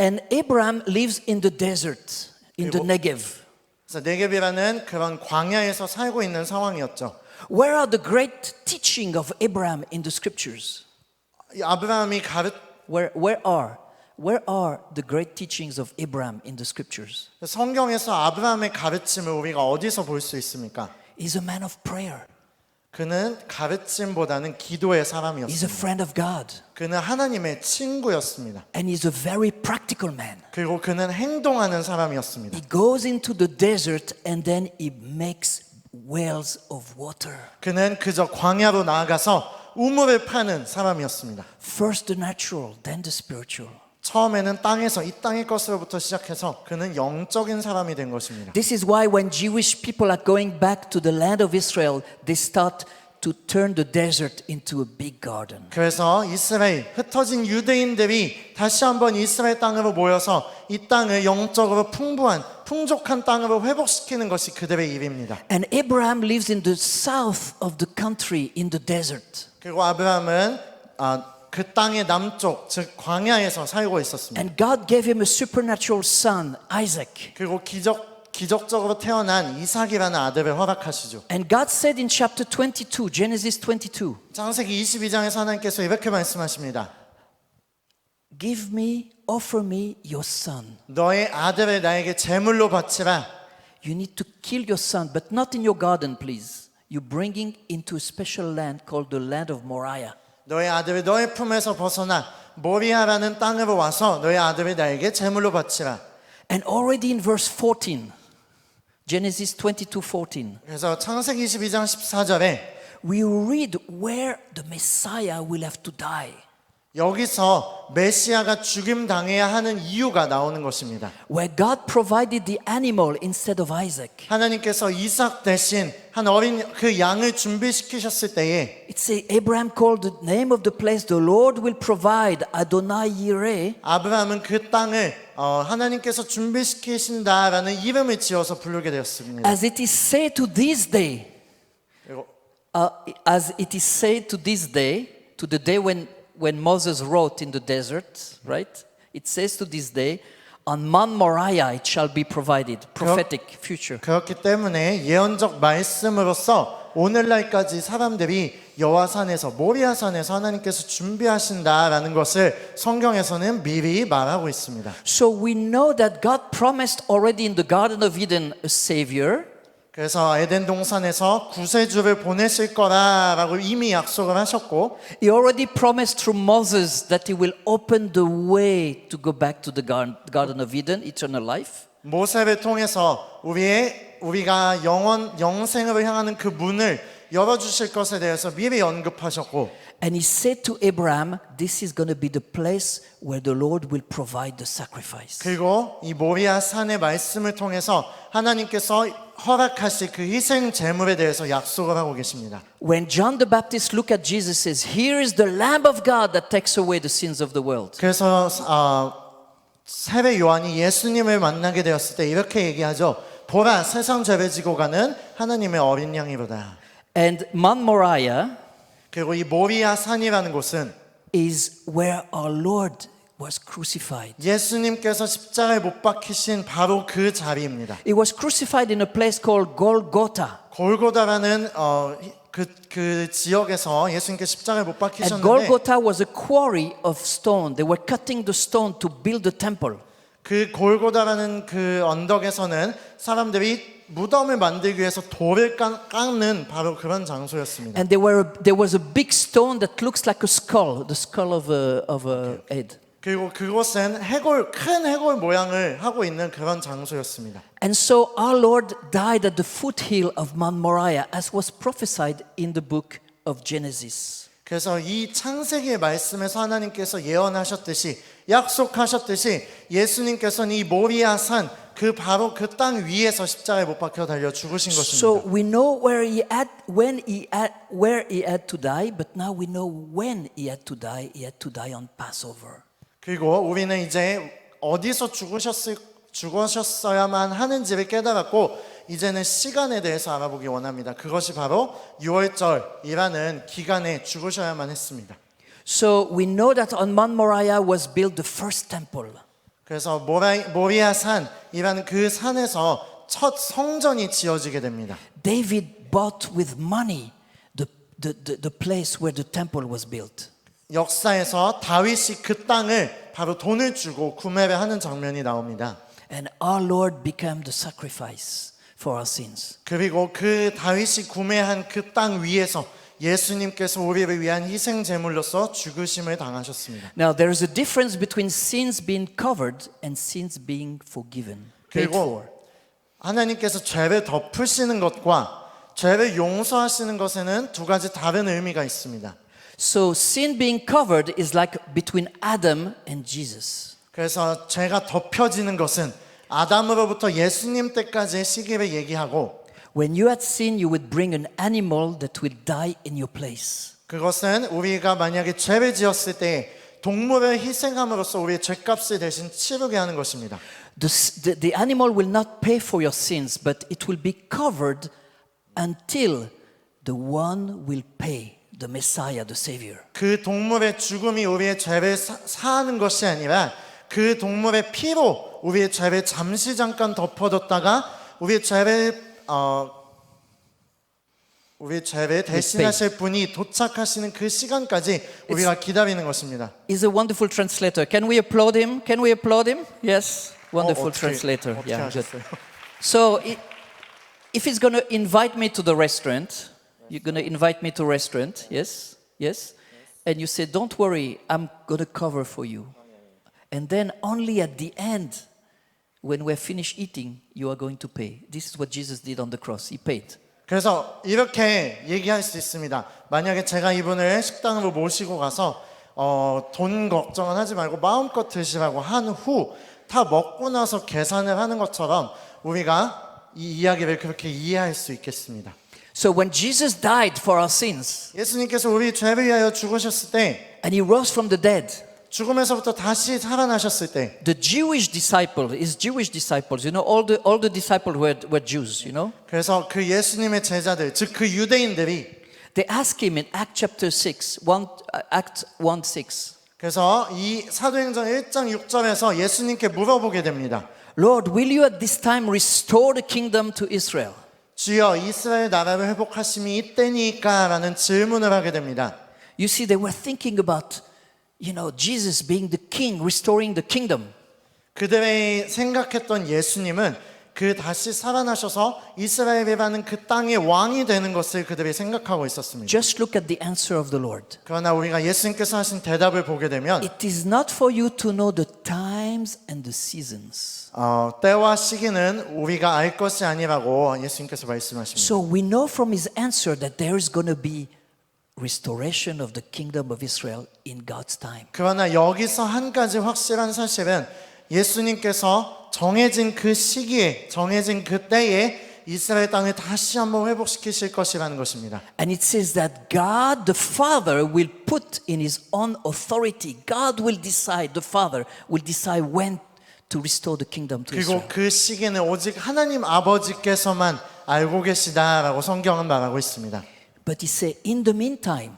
And Abraham lives in the desert, in the Negev. 그래서 네겝이라는 그런 광야에서 살고 있는 상황이었죠. Where are the great teaching of Abraham in the scriptures? 이 아브라함이 Where are the great teachings of Abraham in the scriptures? 성경에서 아브라함의 가르침을 우리가 어디서 볼 수 있습니까? He's a man of prayer. 그는 가르침보다는 기도의 He's a 사람이었습니다. friend of God. 그는 하나님의 친구였습니다. And he's a very practical man. 그리고 그는 행동하는 사람이었습니다. He goes into the desert and then he makes wells of water. 그는 그저 광야로 나아가서 우물을 파는 사람이었습니다. First the natural, then the spiritual. 처음에는 땅에서 이 땅의 것으로부터 시작해서 그는 영적인 사람이 된 것입니다. This is why when Jewish people are going back to the land of Israel, they start to turn the desert into a big garden. 그래서 이스라엘 흩어진 유대인들이 다시 한번 이스라엘 땅으로 모여서 이 땅을 영적으로 풍족한 땅으로 회복시키는 것이 그들의 일입니다. And Abraham lives in the south of the country in the desert. 그리고 아브라함은 그 땅의 남쪽 즉 광야에서 살고 있었습니다. And God gave him a supernatural son, Isaac. 그리고 기적적으로 태어난 이삭이라는 아들을 허락하시죠. And God said in chapter 22, Genesis 22, 창세기 22장에서 하나님께서 이렇게 말씀하십니다. offer me your son. 너의 아들을 나에게 제물로 바치라. You need to kill your son, but not in your garden, please. You bring him into a special land called the land of Moriah. 너의 아들을 너의 품에서 벗어나 모리아라는 땅으로 와서 너의 아들을 나에게 제물로 바치라. And already in verse 14, Genesis 22:14, 그래서 창세기 22장 14절에 we read where the Messiah will have to die. 여기서 메시아가 죽임 당해야 하는 이유가 나오는 것입니다. Where God provided the animal instead of Isaac. 하나님께서 이삭 대신 한 어린 그 양을 준비시키셨을 때에 It says Abraham called the name of the place the Lord will provide, Adonai Yireh. 아브라함은 그 땅을 하나님께서 준비시키신다라는 이름을 지어서 부르게 되었습니다. As it is said to this day, 그리고 as it is said to this day, to the day when Moses wrote in the desert, right? It says to this day, on Mount Moriah it shall be provided. Prophetic future. 그렇기 때문에 예언적 말씀으로서 오늘날까지 사람들이 여호와산에서 모리아산에서 하나님께서 준비하신다라는 것을 성경에서는 미리 말하고 있습니다. So we know that God promised already in the Garden of Eden a Savior. 그래서 에덴 동산에서 구세주를 보내실 거라라고 이미 약속을 하셨고 He already promised through Moses that he will open the way to go back to the Garden of Eden, eternal life. 모세를 통해서 우리가 영생으로 향하는 그 문을 열어주실 것에 대해서 미리 언급하셨고 And he said to Abraham, this is going to be the place where the Lord will provide the sacrifice. 그리고 이 모리아 산의 말씀을 통해서 하나님께서 허락하실 그 희생 제물에 대해서 약속을 하고 계십니다. When John the Baptist looked at Jesus, says, "Here is the Lamb of God that takes away the sins of the world." 그래서 세례 요한이 예수님을 만나게 되었을 때 이렇게 얘기하죠. 보라, 세상 죄를 지고 가는 하나님의 어린 양이로다. And Mount Moriah 그리고 이 모리아 산이라는 곳은 is where our Lord was crucified. 예수님께서 십자가에 못 박히신 바로 그 자리입니다. He was crucified in a place called Golgotha. 골고다라는 그 지역에서 예수님께 십자가에 못 And 박히셨는데 Golgotha was a quarry of stone. They were cutting the stone to build the temple. 그 골고다라는 그 언덕에서는 사람들이 무덤을 만들기 위해서 돌을 깎는 바로 그런 장소였습니다. And there was a big stone that looks like a skull, the skull of a head. 그리고 그곳은 큰 해골 모양을 하고 있는 그런 장소였습니다. And so our Lord died at the foothill of Mount Moriah, as was prophesied in the book of Genesis. 그래서 이 창세기의 말씀에서 하나님께서 예언하셨듯이 약속하셨듯이 예수님께서는 이 모리아 산 그 바로 그 땅 위에서 십자가에 못 박혀 달려 죽으신 So 것입니다. we know where he had to die, but now we know when he had to die. He had to die on Passover. 그리고 우리는 이제 어디서 죽으셨어야만 하는지를 깨달았고 이제는 시간에 대해서 알아보기 원합니다. 그것이 바로 유월절이라는 기간에 죽으셔야만 했습니다. So we know that on Mount Moriah was built the first temple. 그래서 모리아 산이라는 그 산에서 첫 성전이 지어지게 됩니다. David bought with money the place where the temple was built. 역사에서 다윗이 그 땅을 바로 돈을 주고 구매를 하는 장면이 나옵니다. And our Lord became the sacrifice for our sins. 그리고 그 다윗이 구매한 그 땅 위에서 예수님께서 우리를 위한 희생 제물로서 죽으심을 당하셨습니다. Now there is a difference between sins being covered and sins being forgiven. Paid for. 그리고 하나님께서 죄를 덮으시는 것과 죄를 용서하시는 것에는 두 가지 다른 의미가 있습니다. So sin being covered is like between Adam and Jesus. 그래서 죄가 덮여지는 것은 아담으로부터 예수님 때까지의 시기를 얘기하고 When you had sin, you would bring an animal that will die in your place. 그것은 우리가 만약에 죄를 지었을 때 동물을 희생함으로써 우리의 죄값을 대신 치르게 하는 것입니다. The animal will not pay for your sins, but it will be covered until the one will pay, the Messiah, the Savior. 그 동물의 죽음이 우리의 죄를 사하는 것이 아니라 그 동물의 피로 우리의 죄를 잠시 잠깐 덮어뒀다가 우리의 죄를 대신하실 분이 도착하시는 그 시간까지 우리가 기다리는 것입니다. He's a wonderful translator. Can we applaud him? Can we applaud him? Yes, wonderful translator. 어떻게 Yeah, good. 하셨어요? So, if he's going to invite me to the restaurant, you're going to invite me to restaurant, yes, yes, and you say, "Don't worry, I'm going to cover for you," and then only at the end, when we're finished eating, you are going to pay. This is what Jesus did on the cross. He paid. 그래서 이렇게 얘기할 수 있습니다. 만약에 제가 이분을 식당으로 모시고 가서 돈 걱정은 하지 말고 마음껏 드시라고 한 후 다 먹고 나서 계산을 하는 것처럼 우리가 이 이야기를 그렇게 이해할 수 있겠습니다. So when Jesus died for our sins 예수님께서 우리 죄를 위하여 죽으셨을 때 and he rose from the dead, 죽음에서부터 다시 살아나셨을 때 the Jewish disciples, you know, all the disciples were Jews, you know. 그래서 그 예수님의 제자들, 즉 그 유대인들이 They asked him in Act 1:6. 그래서 이 사도행전 1장 6절에서 예수님께 물어보게 됩니다. Lord, will you at this time restore the kingdom to Israel? 주여 이스라엘 나라를 회복하심이 이때니까 라는 질문을 하게 됩니다. You see, they were thinking about, Jesus being the king, restoring the kingdom. 그들의 생각했던 예수님은 그 다시 살아나셔서 이스라엘이라는 그 땅의 왕이 되는 것을 그들이 생각하고 있었습니다. Just look at the answer of the Lord. 그러나 우리가 예수님께서 하신 대답을 보게 되면 It is not for you to know the times and the seasons. 때와 시기는 우리가 알 것이 아니라고 예수님께서 말씀하십니다. So we know from his answer that there is going to be restoration of the kingdom of Israel in God's time. 그러나 여기서 한 가지 확실한 사실은 예수님께서 정해진 그 시기에 정해진 그 때에 이스라엘 땅을 다시 한번 회복시키실 것이라는 것입니다. And it says that God the Father will put in his own authority. God will decide, the Father will decide when to restore the kingdom to 그리고 Israel. 그 시기는 오직 하나님 아버지께서만 알고 계시다라고 성경은 말하고 있습니다. But he said, in the meantime,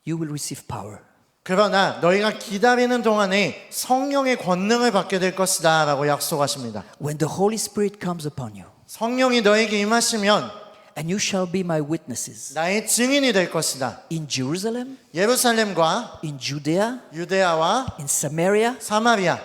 you will receive power. 그러나 너희가 기다리는 동안에 성령의 권능을 받게 될 것이다 라고 약속하십니다. When the Holy Spirit comes upon you, 성령이 너에게 임하시면 and you shall be my witnesses 나의 증인이 될 것이다. in Jerusalem, 예루살렘과 in Judea, 유대아와 in Samaria, 사마리아,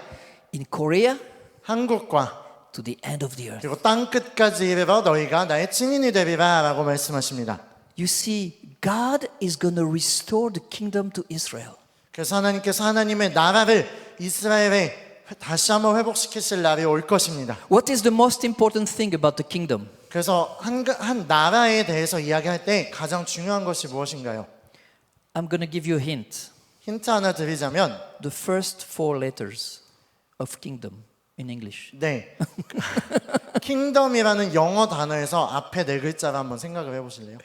in Korea, 한국과 to the end of the earth. 그리고 땅 끝까지 이르러 너희가 나의 증인이 되리라 라고 말씀하십니다. You see, God is going to restore the kingdom to Israel. 그래서 하나님께서 하나님의 나라를 이스라엘에 다시 한번 회복시키실 날이 올 것입니다. What is the most important thing about the kingdom? 그래서 한 나라에 대해서 이야기할 때 가장 중요한 것이 무엇인가요? I'm going to give you a hint. 힌트 하나 드리자면 The first four letters of kingdom in English. 네. 킹덤이라는 영어 단어에서 앞에 네 글자를 한번 생각을 해보실래요?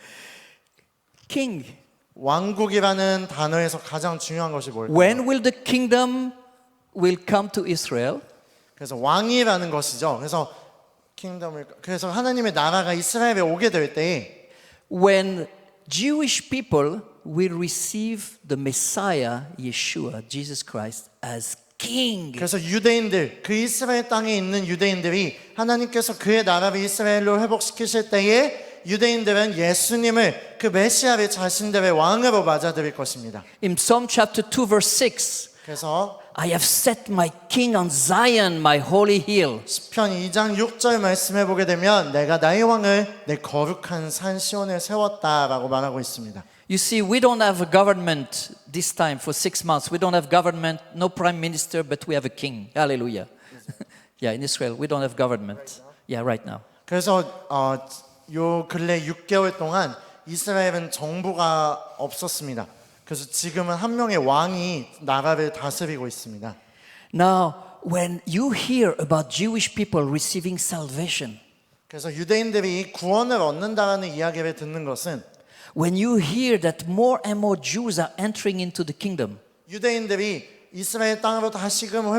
King. 왕국이라는 단어에서 가장 중요한 것이 뭘까요? When will the kingdom will come to Israel? 그래서 왕이라는 것이죠. 그래서 하나님의 나라가 이스라엘에 오게 될 때 When Jewish people will receive the Messiah, Yeshua, Jesus Christ, as king. 그래서 유대인들, 그 이스라엘 땅에 있는 유대인들이 하나님께서 그의 나라를 이스라엘로 회복시키실 때에 유대인들은 예수님을 그 메시아를 자신들의 왕으로 맞아들일 것입니다. In Psalm chapter 2 verse 6, 그래서 I have set my king on Zion, my holy hill. 시편 2장 6절 말씀해 보게 되면 내가 나의 왕을 내 거룩한 산 시온에 세웠다라고 말하고 있습니다. You see, we don't have a government this time for 6 months. We don't have government, no prime minister, but we have a king. Hallelujah. Yeah, in Israel, we don't have government. Yeah, right now. 그래서 요 근래 6개월 동안 이스라엘은 정부가 없었습니다. 그래서 지금은 한 명의 왕이 나라를 다스리고 있습니다. Now, when you hear about Jewish people receiving salvation, 그래서 유대인들이 구원을 얻는다라는 이야기를 듣는 것은 when you hear that more and more Jews are entering into the kingdom, 유대인들이 이스라엘 땅으로 다시금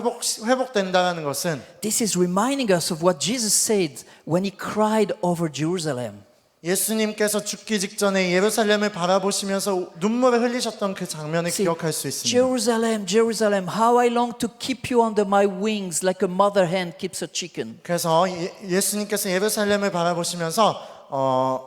회복된다라는 것은 this is reminding us of what Jesus said when he cried over Jerusalem. 예수님께서 죽기 직전에 예루살렘을 바라보시면서 눈물을 흘리셨던 그 장면을 See, 기억할 수 있습니다. Jerusalem, Jerusalem, how I long to keep you under my wings like a mother hen keeps a chicken. 그래서 예수님께서 예루살렘을 바라보시면서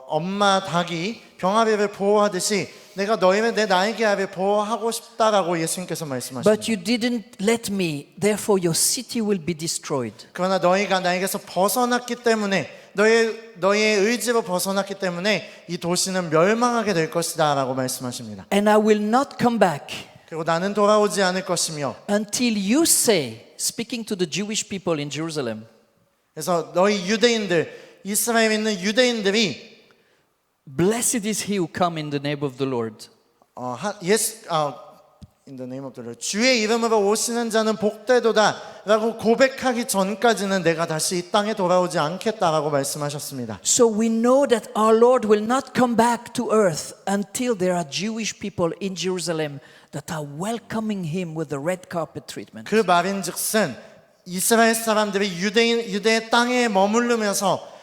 엄마 닭이 병아리를 보호하듯이 내가 너희를 내 날개 아래 보호하고 싶다라고 예수님께서 말씀하십니다. But you didn't let me, therefore your city will be destroyed. 그러나 너희가 나에게서 벗어났기 때문에 너희의 의지로 벗어났기 때문에 이 도시는 멸망하게 될 것이다라고 말씀하십니다. And I will not come back 그리고 나는 돌아오지 않을 것이며 until you say, speaking to the Jewish people in Jerusalem, 그래서 너희 유대인들 이스라엘에 있는 유대인들이 blessed is he who come in the name of the Lord. In the name of the Lord. 주의 이름으로 오시는 자는 복되도다라고 고백하기 전까지는 내가 다시 이 땅에 돌아오지 않겠다라고 말씀하셨습니다. So we know that our Lord will not come back to earth until there are Jewish people in Jerusalem that are welcoming him with the red carpet treatment. 그 말인즉슨 이스라엘 사람들이 유대의 땅에 머무르면서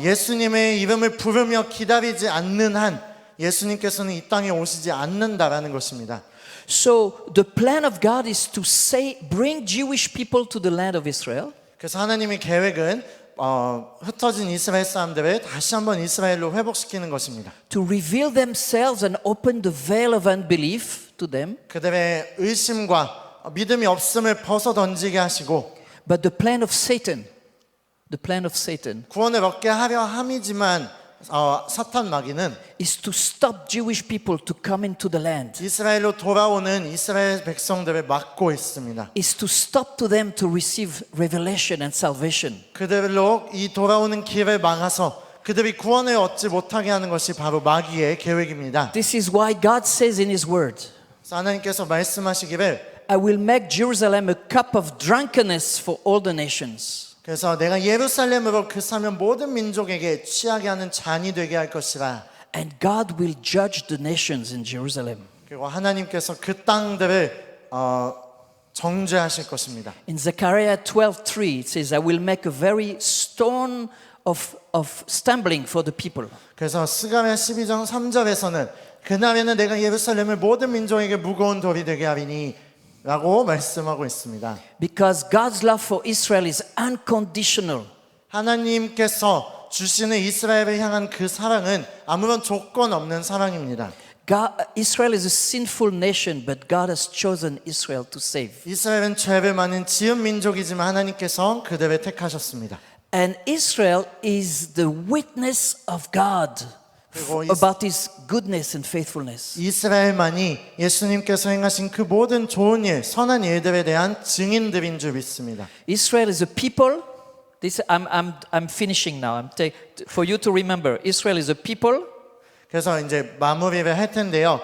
예수님의 이름을 부르며 기다리지 않는 한 예수님께서는 이 땅에 오시지 않는다라는 것입니다. So the plan of God is to bring Jewish people to the land of Israel. 그래서 하나님의 계획은 흩어진 이스라엘 사람들을 다시 한번 이스라엘로 회복시키는 것입니다. To reveal themselves and open the veil of unbelief to them. 그들의 의심과 믿음이 없음을 벗어 던지게 하시고 But the plan of Satan the plan of Satan, 구원을 얻게 하려 함이지만 사탄 마귀는 is to stop Jewish people to come into the land, 이스라엘로 돌아오는 이스라엘 백성들을 막고 있습니다. is to stop to them to receive revelation and salvation. 그들로 이 돌아오는 길을 막아서 그들이 구원을 얻지 못하게 하는 것이 바로 마귀의 계획입니다. This is why God says in His Word, 하나님께서 말씀하시기를 I will make Jerusalem a cup of drunkenness for all the nations. 그래서 내가 예루살렘으로 그 사면 모든 민족에게 취하게 하는 잔이 되게 할 것이라. And God will judge the nations in Jerusalem. 그리고 하나님께서 그 땅들을 정죄하실 것입니다. In Zechariah 12:3 it says, I will make a very stone of stumbling for the people. 그래서 스가랴 12장 3절에서는 그날에는 내가 예루살렘을 모든 민족에게 무거운 돌이 되게 하리니 라고 말씀하고 있습니다. Because God's love for Israel is unconditional. 하나님께서 주시는 이스라엘을 향한 그 사랑은 아무런 조건 없는 사랑입니다. Israel is a sinful nation, but God has chosen Israel to save. 이스라엘은 죄를 많은 지은 민족이지만 하나님께서 그들을 택하셨습니다. And Israel is the witness of God 그리고 about His goodness and faithfulness. 이스라엘만이 예수님께서 행하신 그 모든 좋은 일, 선한 일들에 대한 증인들인 줄 믿습니다. Israel is a people. This I'm finishing now. For you to remember, Israel is a people. 그래서 이제 마무리를 할 텐데요.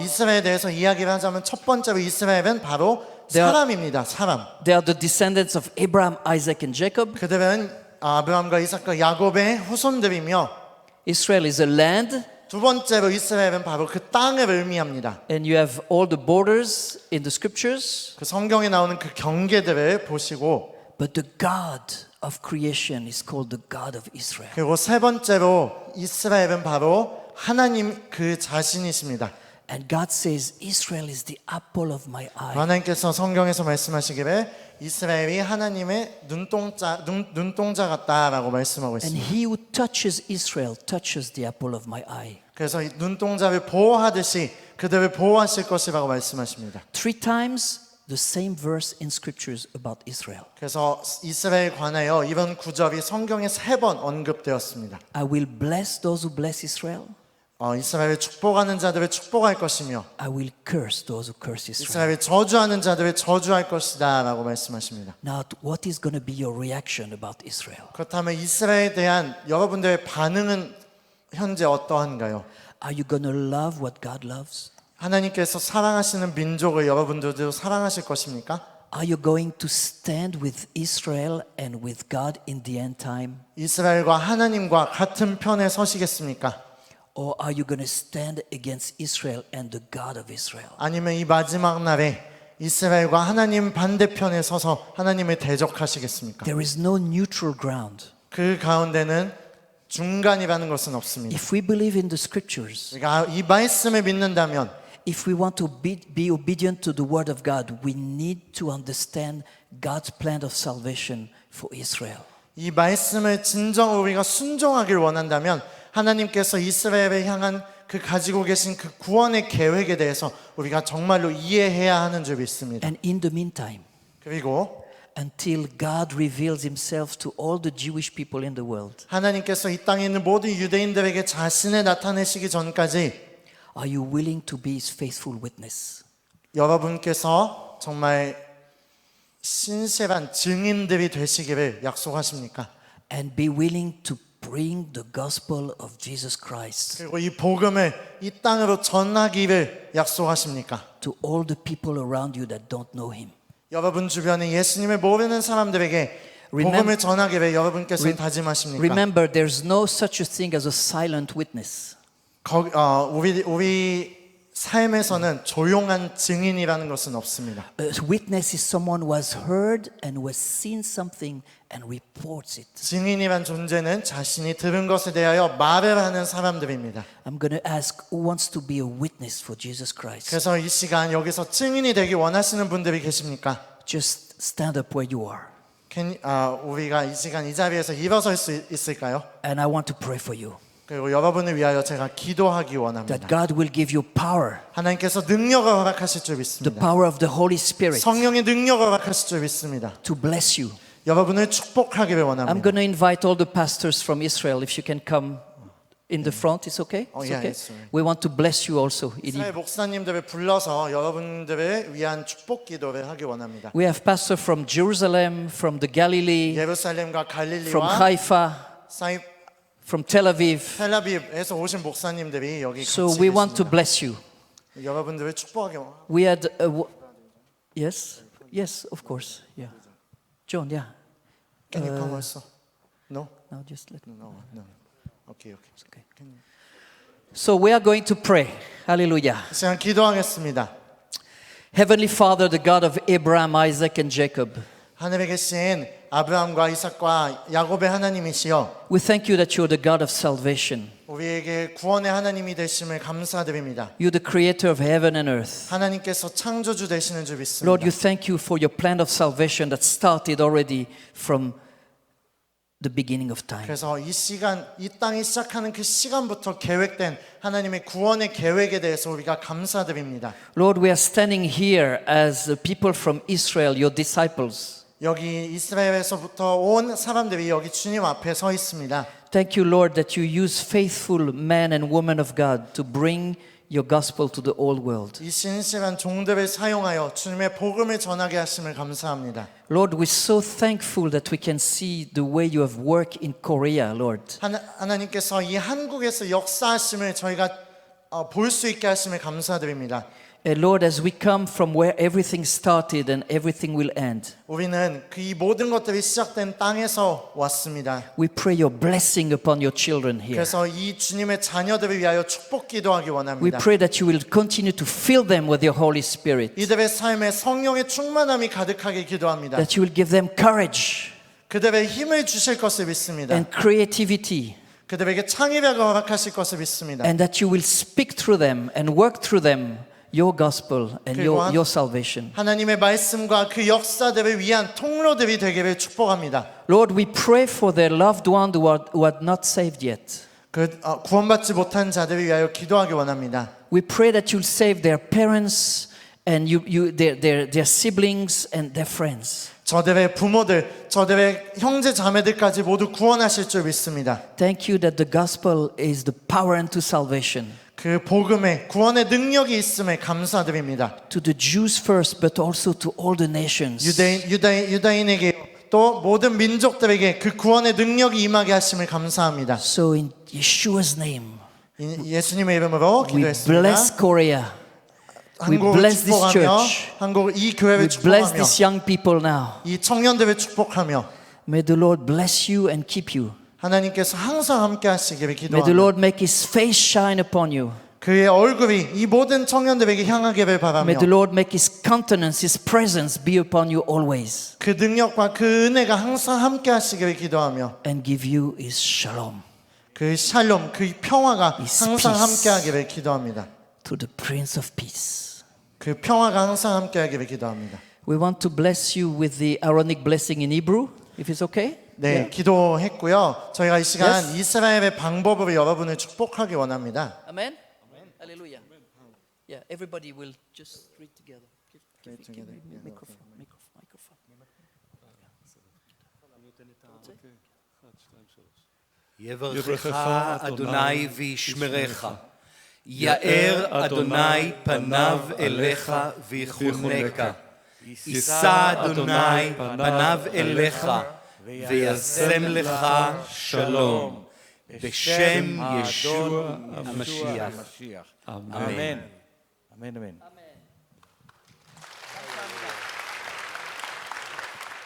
이스라엘에 대해서 이야기를 하자면 첫 번째로 이스라엘은 바로 사람입니다. 사람. They are the descendants of Abraham, Isaac, and Jacob. 그들은 아브라함과 이삭과 야곱의 후손들이며 Israel is a land. 두 번째로 이스라엘은 바로 그 땅을 의미합니다. And you have all the borders in the scriptures. 그 성경에 나오는 그 경계들을 보시고 But the God of creation is called the God of Israel. 그리고 세 번째로 이스라엘은 바로 하나님 그 자신이십니다. And God says, Israel is the apple of my eye. 하나님께서 성경에서 말씀하시기를 이스라엘이 하나님의 눈동자 같다라고 말씀하고 And 있습니다. he who touches Israel touches the apple of my eye. 그래서 이 눈동자를 보호하듯이 그들을 보호하실 것이라고 말씀하십니다. 3 times the same verse in scriptures about Israel. 그래서 이스라엘 관하여 이런 구절이 성경에 3번 언급되었습니다. I will bless those who bless Israel. 이스라엘을 축복하는 자들을 축복할 것이며 I will curse those who curse Israel. 이스라엘을 저주하는 자들을 저주할 것이다 라고 말씀하십니다. Now, what is going to be your reaction about Israel? 그렇다면 이스라엘에 대한 여러분들의 반응은 현재 어떠한가요? Are you going to love what God loves? 하나님께서 사랑하시는 민족을 여러분들도 사랑하실 것입니까? Are you going to stand with Israel and with God in the end time? 이스라엘과 하나님과 같은 편에 서시겠습니까? Or are you going to stand against Israel and the God of Israel? 아니면 이 마지막 날에 이스라엘과 하나님 반대편에 서서 하나님을 대적하시겠습니까? There is no neutral ground. 그 가운데는 중간이라는 것은 없습니다. If we believe in the scriptures, 우리가 이 말씀을 믿는다면 if we want to be obedient to the word of God, we need to understand God's plan of salvation for Israel. 이 말씀을 진정 우리가 순종하길 원한다면 하나님께서 이스라엘을 향한 그 가지고 계신 그 구원의 계획에 대해서 우리가 정말로 이해해야 하는 줄 믿습니다. And in the meantime, 그리고 until God reveals himself to all the Jewish people in the world, 하나님께서 이 땅에 있는 모든 유대인들에게 자신을 나타내시기 전까지 are you willing to be his faithful witness? 여러분께서 정말 신실한 증인들이 되시기를 약속하십니까? And be willing to bring the gospel of Jesus Christ 그리고 이 복음을 이 땅으로 전하기를 약속하십니까? to all the people around you that don't know him. 여러분 주변에 예수님을 모르는 사람들에게 Remem- 복음을 전하기를 여러분께서 다짐하십니까? Remember, there's no such a thing as a silent witness. 우리 삶에서는 조용한 증인이라는 것은 없습니다. A witness is someone who has heard and who has seen something and reports it. 증인이란 존재는 자신이 들은 것에 대하여 말을 하는 사람들입니다. I'm going to ask who wants to be a witness for Jesus Christ. 그래서 이 시간 여기서 증인이 되기 원하시는 분들이 계십니까? Just stand up where you are. 우리가 이 시간 이 자리에서 일어설 수 있을까요? And I want to pray for you. 그리고 여러분을 위하여 제가 기도하기 원합니다. That God will give you power, 하나님께서 능력을 허락하실 줄 the 믿습니다. power of the Holy Spirit 성령의 능력을 허락하실 줄 믿습니다. to bless you, 여러분을 축복하기를 I'm 원합니다. going to invite all the pastors from Israel. If you can come in the front, it's okay? Oh, It's yeah, okay? it's all right. We want to bless you also. 이스라엘 목사님들을 불러서 여러분들을 위한 축복 기도를 하기 원합니다. We have pastors from Jerusalem, from the Galilee, 예루살렘과 from 갈릴리와 Haifa, 사이 from Tel Aviv. 텔아비브에서 오신 목사님들이 여기 같이 So we want to 계십니다. bless you. 여러분들을 축복하기 원합니다. We had yes, yes, of course, yeah. John, yeah. Can you come also? No? Now just let me. No, no. Okay, okay. Okay. So we are going to pray. Hallelujah. 이 시간 기도하겠습니다. Heavenly Father, the God of Abraham, Isaac, and Jacob, 하늘에 계신 아브라함과 이삭과 야곱의 하나님이시여, we thank you that you're the God of salvation. 우리에게 구원의 하나님이 되심을 감사드립니다. You're the creator of heaven and earth. 하나님께서 창조주 되시는 줄 믿습니다. Lord, you thank you for your plan of salvation that started already from the beginning of time. 그래서 이 시간, 이 땅이 시작하는 그 시간부터 계획된 하나님의 구원의 계획에 대해서 우리가 감사드립니다. Lord, we are standing here as the people from Israel, your disciples. 여기 이스라엘에서부터 온 사람들이 여기 주님 앞에 서 있습니다. Thank you, Lord, that you use faithful men and women of God to bring your gospel to the whole world. 이 신실한 종들을 사용하여 주님의 복음을 전하게 하심을 감사합니다. Lord, we're so thankful that we can see the way you have worked in Korea, Lord. 하나님께서 이 한국에서 역사하심을 저희가 볼 수 있게 하심을 감사드립니다. And Lord, as we come from where everything started and everything will end, 우리는 그 이 모든 것들이 시작된 땅에서 왔습니다. we pray your blessing upon your children here. 그래서 이 주님의 자녀들을 위하여 축복 기도하기 We 원합니다. pray that you will continue to fill them with your Holy Spirit, 이들의 삶에 성령의 충만함이 가득하게 기도합니다. that you will give them courage 그들의 힘을 주실 것을 믿습니다. and creativity, 그들에게 창의력을 허락하실 것을 믿습니다. and that you will speak through them and work through them your gospel and your salvation. 하나님의 말씀과 그 역사들을 위한 통로들이 되기를 축복합니다. Lord, we pray for their loved one who are not saved yet. 구원받지 못한 자들을 위하여 기도하기 원합니다. We pray that you'll save their parents and their siblings and their friends. 저들의 부모들, 저들의 형제 자매들까지 모두 구원하실 줄 믿습니다. Thank you that the gospel is the power unto salvation. 그 복음에 구원의 능력이 있음에 감사드립니다. To the Jews first, but also to all the nations. 유다인에게 또 모든 민족들에게 그 구원의 능력이 임하게 하심을 감사합니다. So in Yeshua's name, 예수님의 이름으로 we 기도했습니다. bless Korea. We 한국을 bless this 축복하며 church. 한국 이 교회를 We bless 축복하며 these young people now. 이 청년들을 축복하며 May the Lord bless you and keep you. 하나님께서 항상 함께 하시기를 May the 기도합니다. Lord make His face shine upon you. 그의 얼굴이 이 모든 청년들에게 향하기를 바라며 May the Lord make His countenance, His presence be upon you always. 그 능력과 그 은혜가 항상 함께 하시기를 기도하며 And give you His shalom. 그 샬롬, 그 평화가 His 항상 peace. 함께 하기를 기도합니다. To the Prince of Peace. 그 평화가 항상 함께 하기를 기도합니다. We want to bless you with the Aaronic blessing in Hebrew, if it's okay. 네, 기도했고요. 저희가 이 시간 Yes. 이스라엘의 방법으로 여러분을 축복하기 원합니다. Amen. Hallelujah. Yeah, everybody will just read together. Give me microphone. יברכך אדוני וישמרך, יאר אדוני פניו אליך ויחונקה, יישא אדוני פניו אליך וישם לך שלום, בשם ישוע המשיח. אמן. אמן, אמן.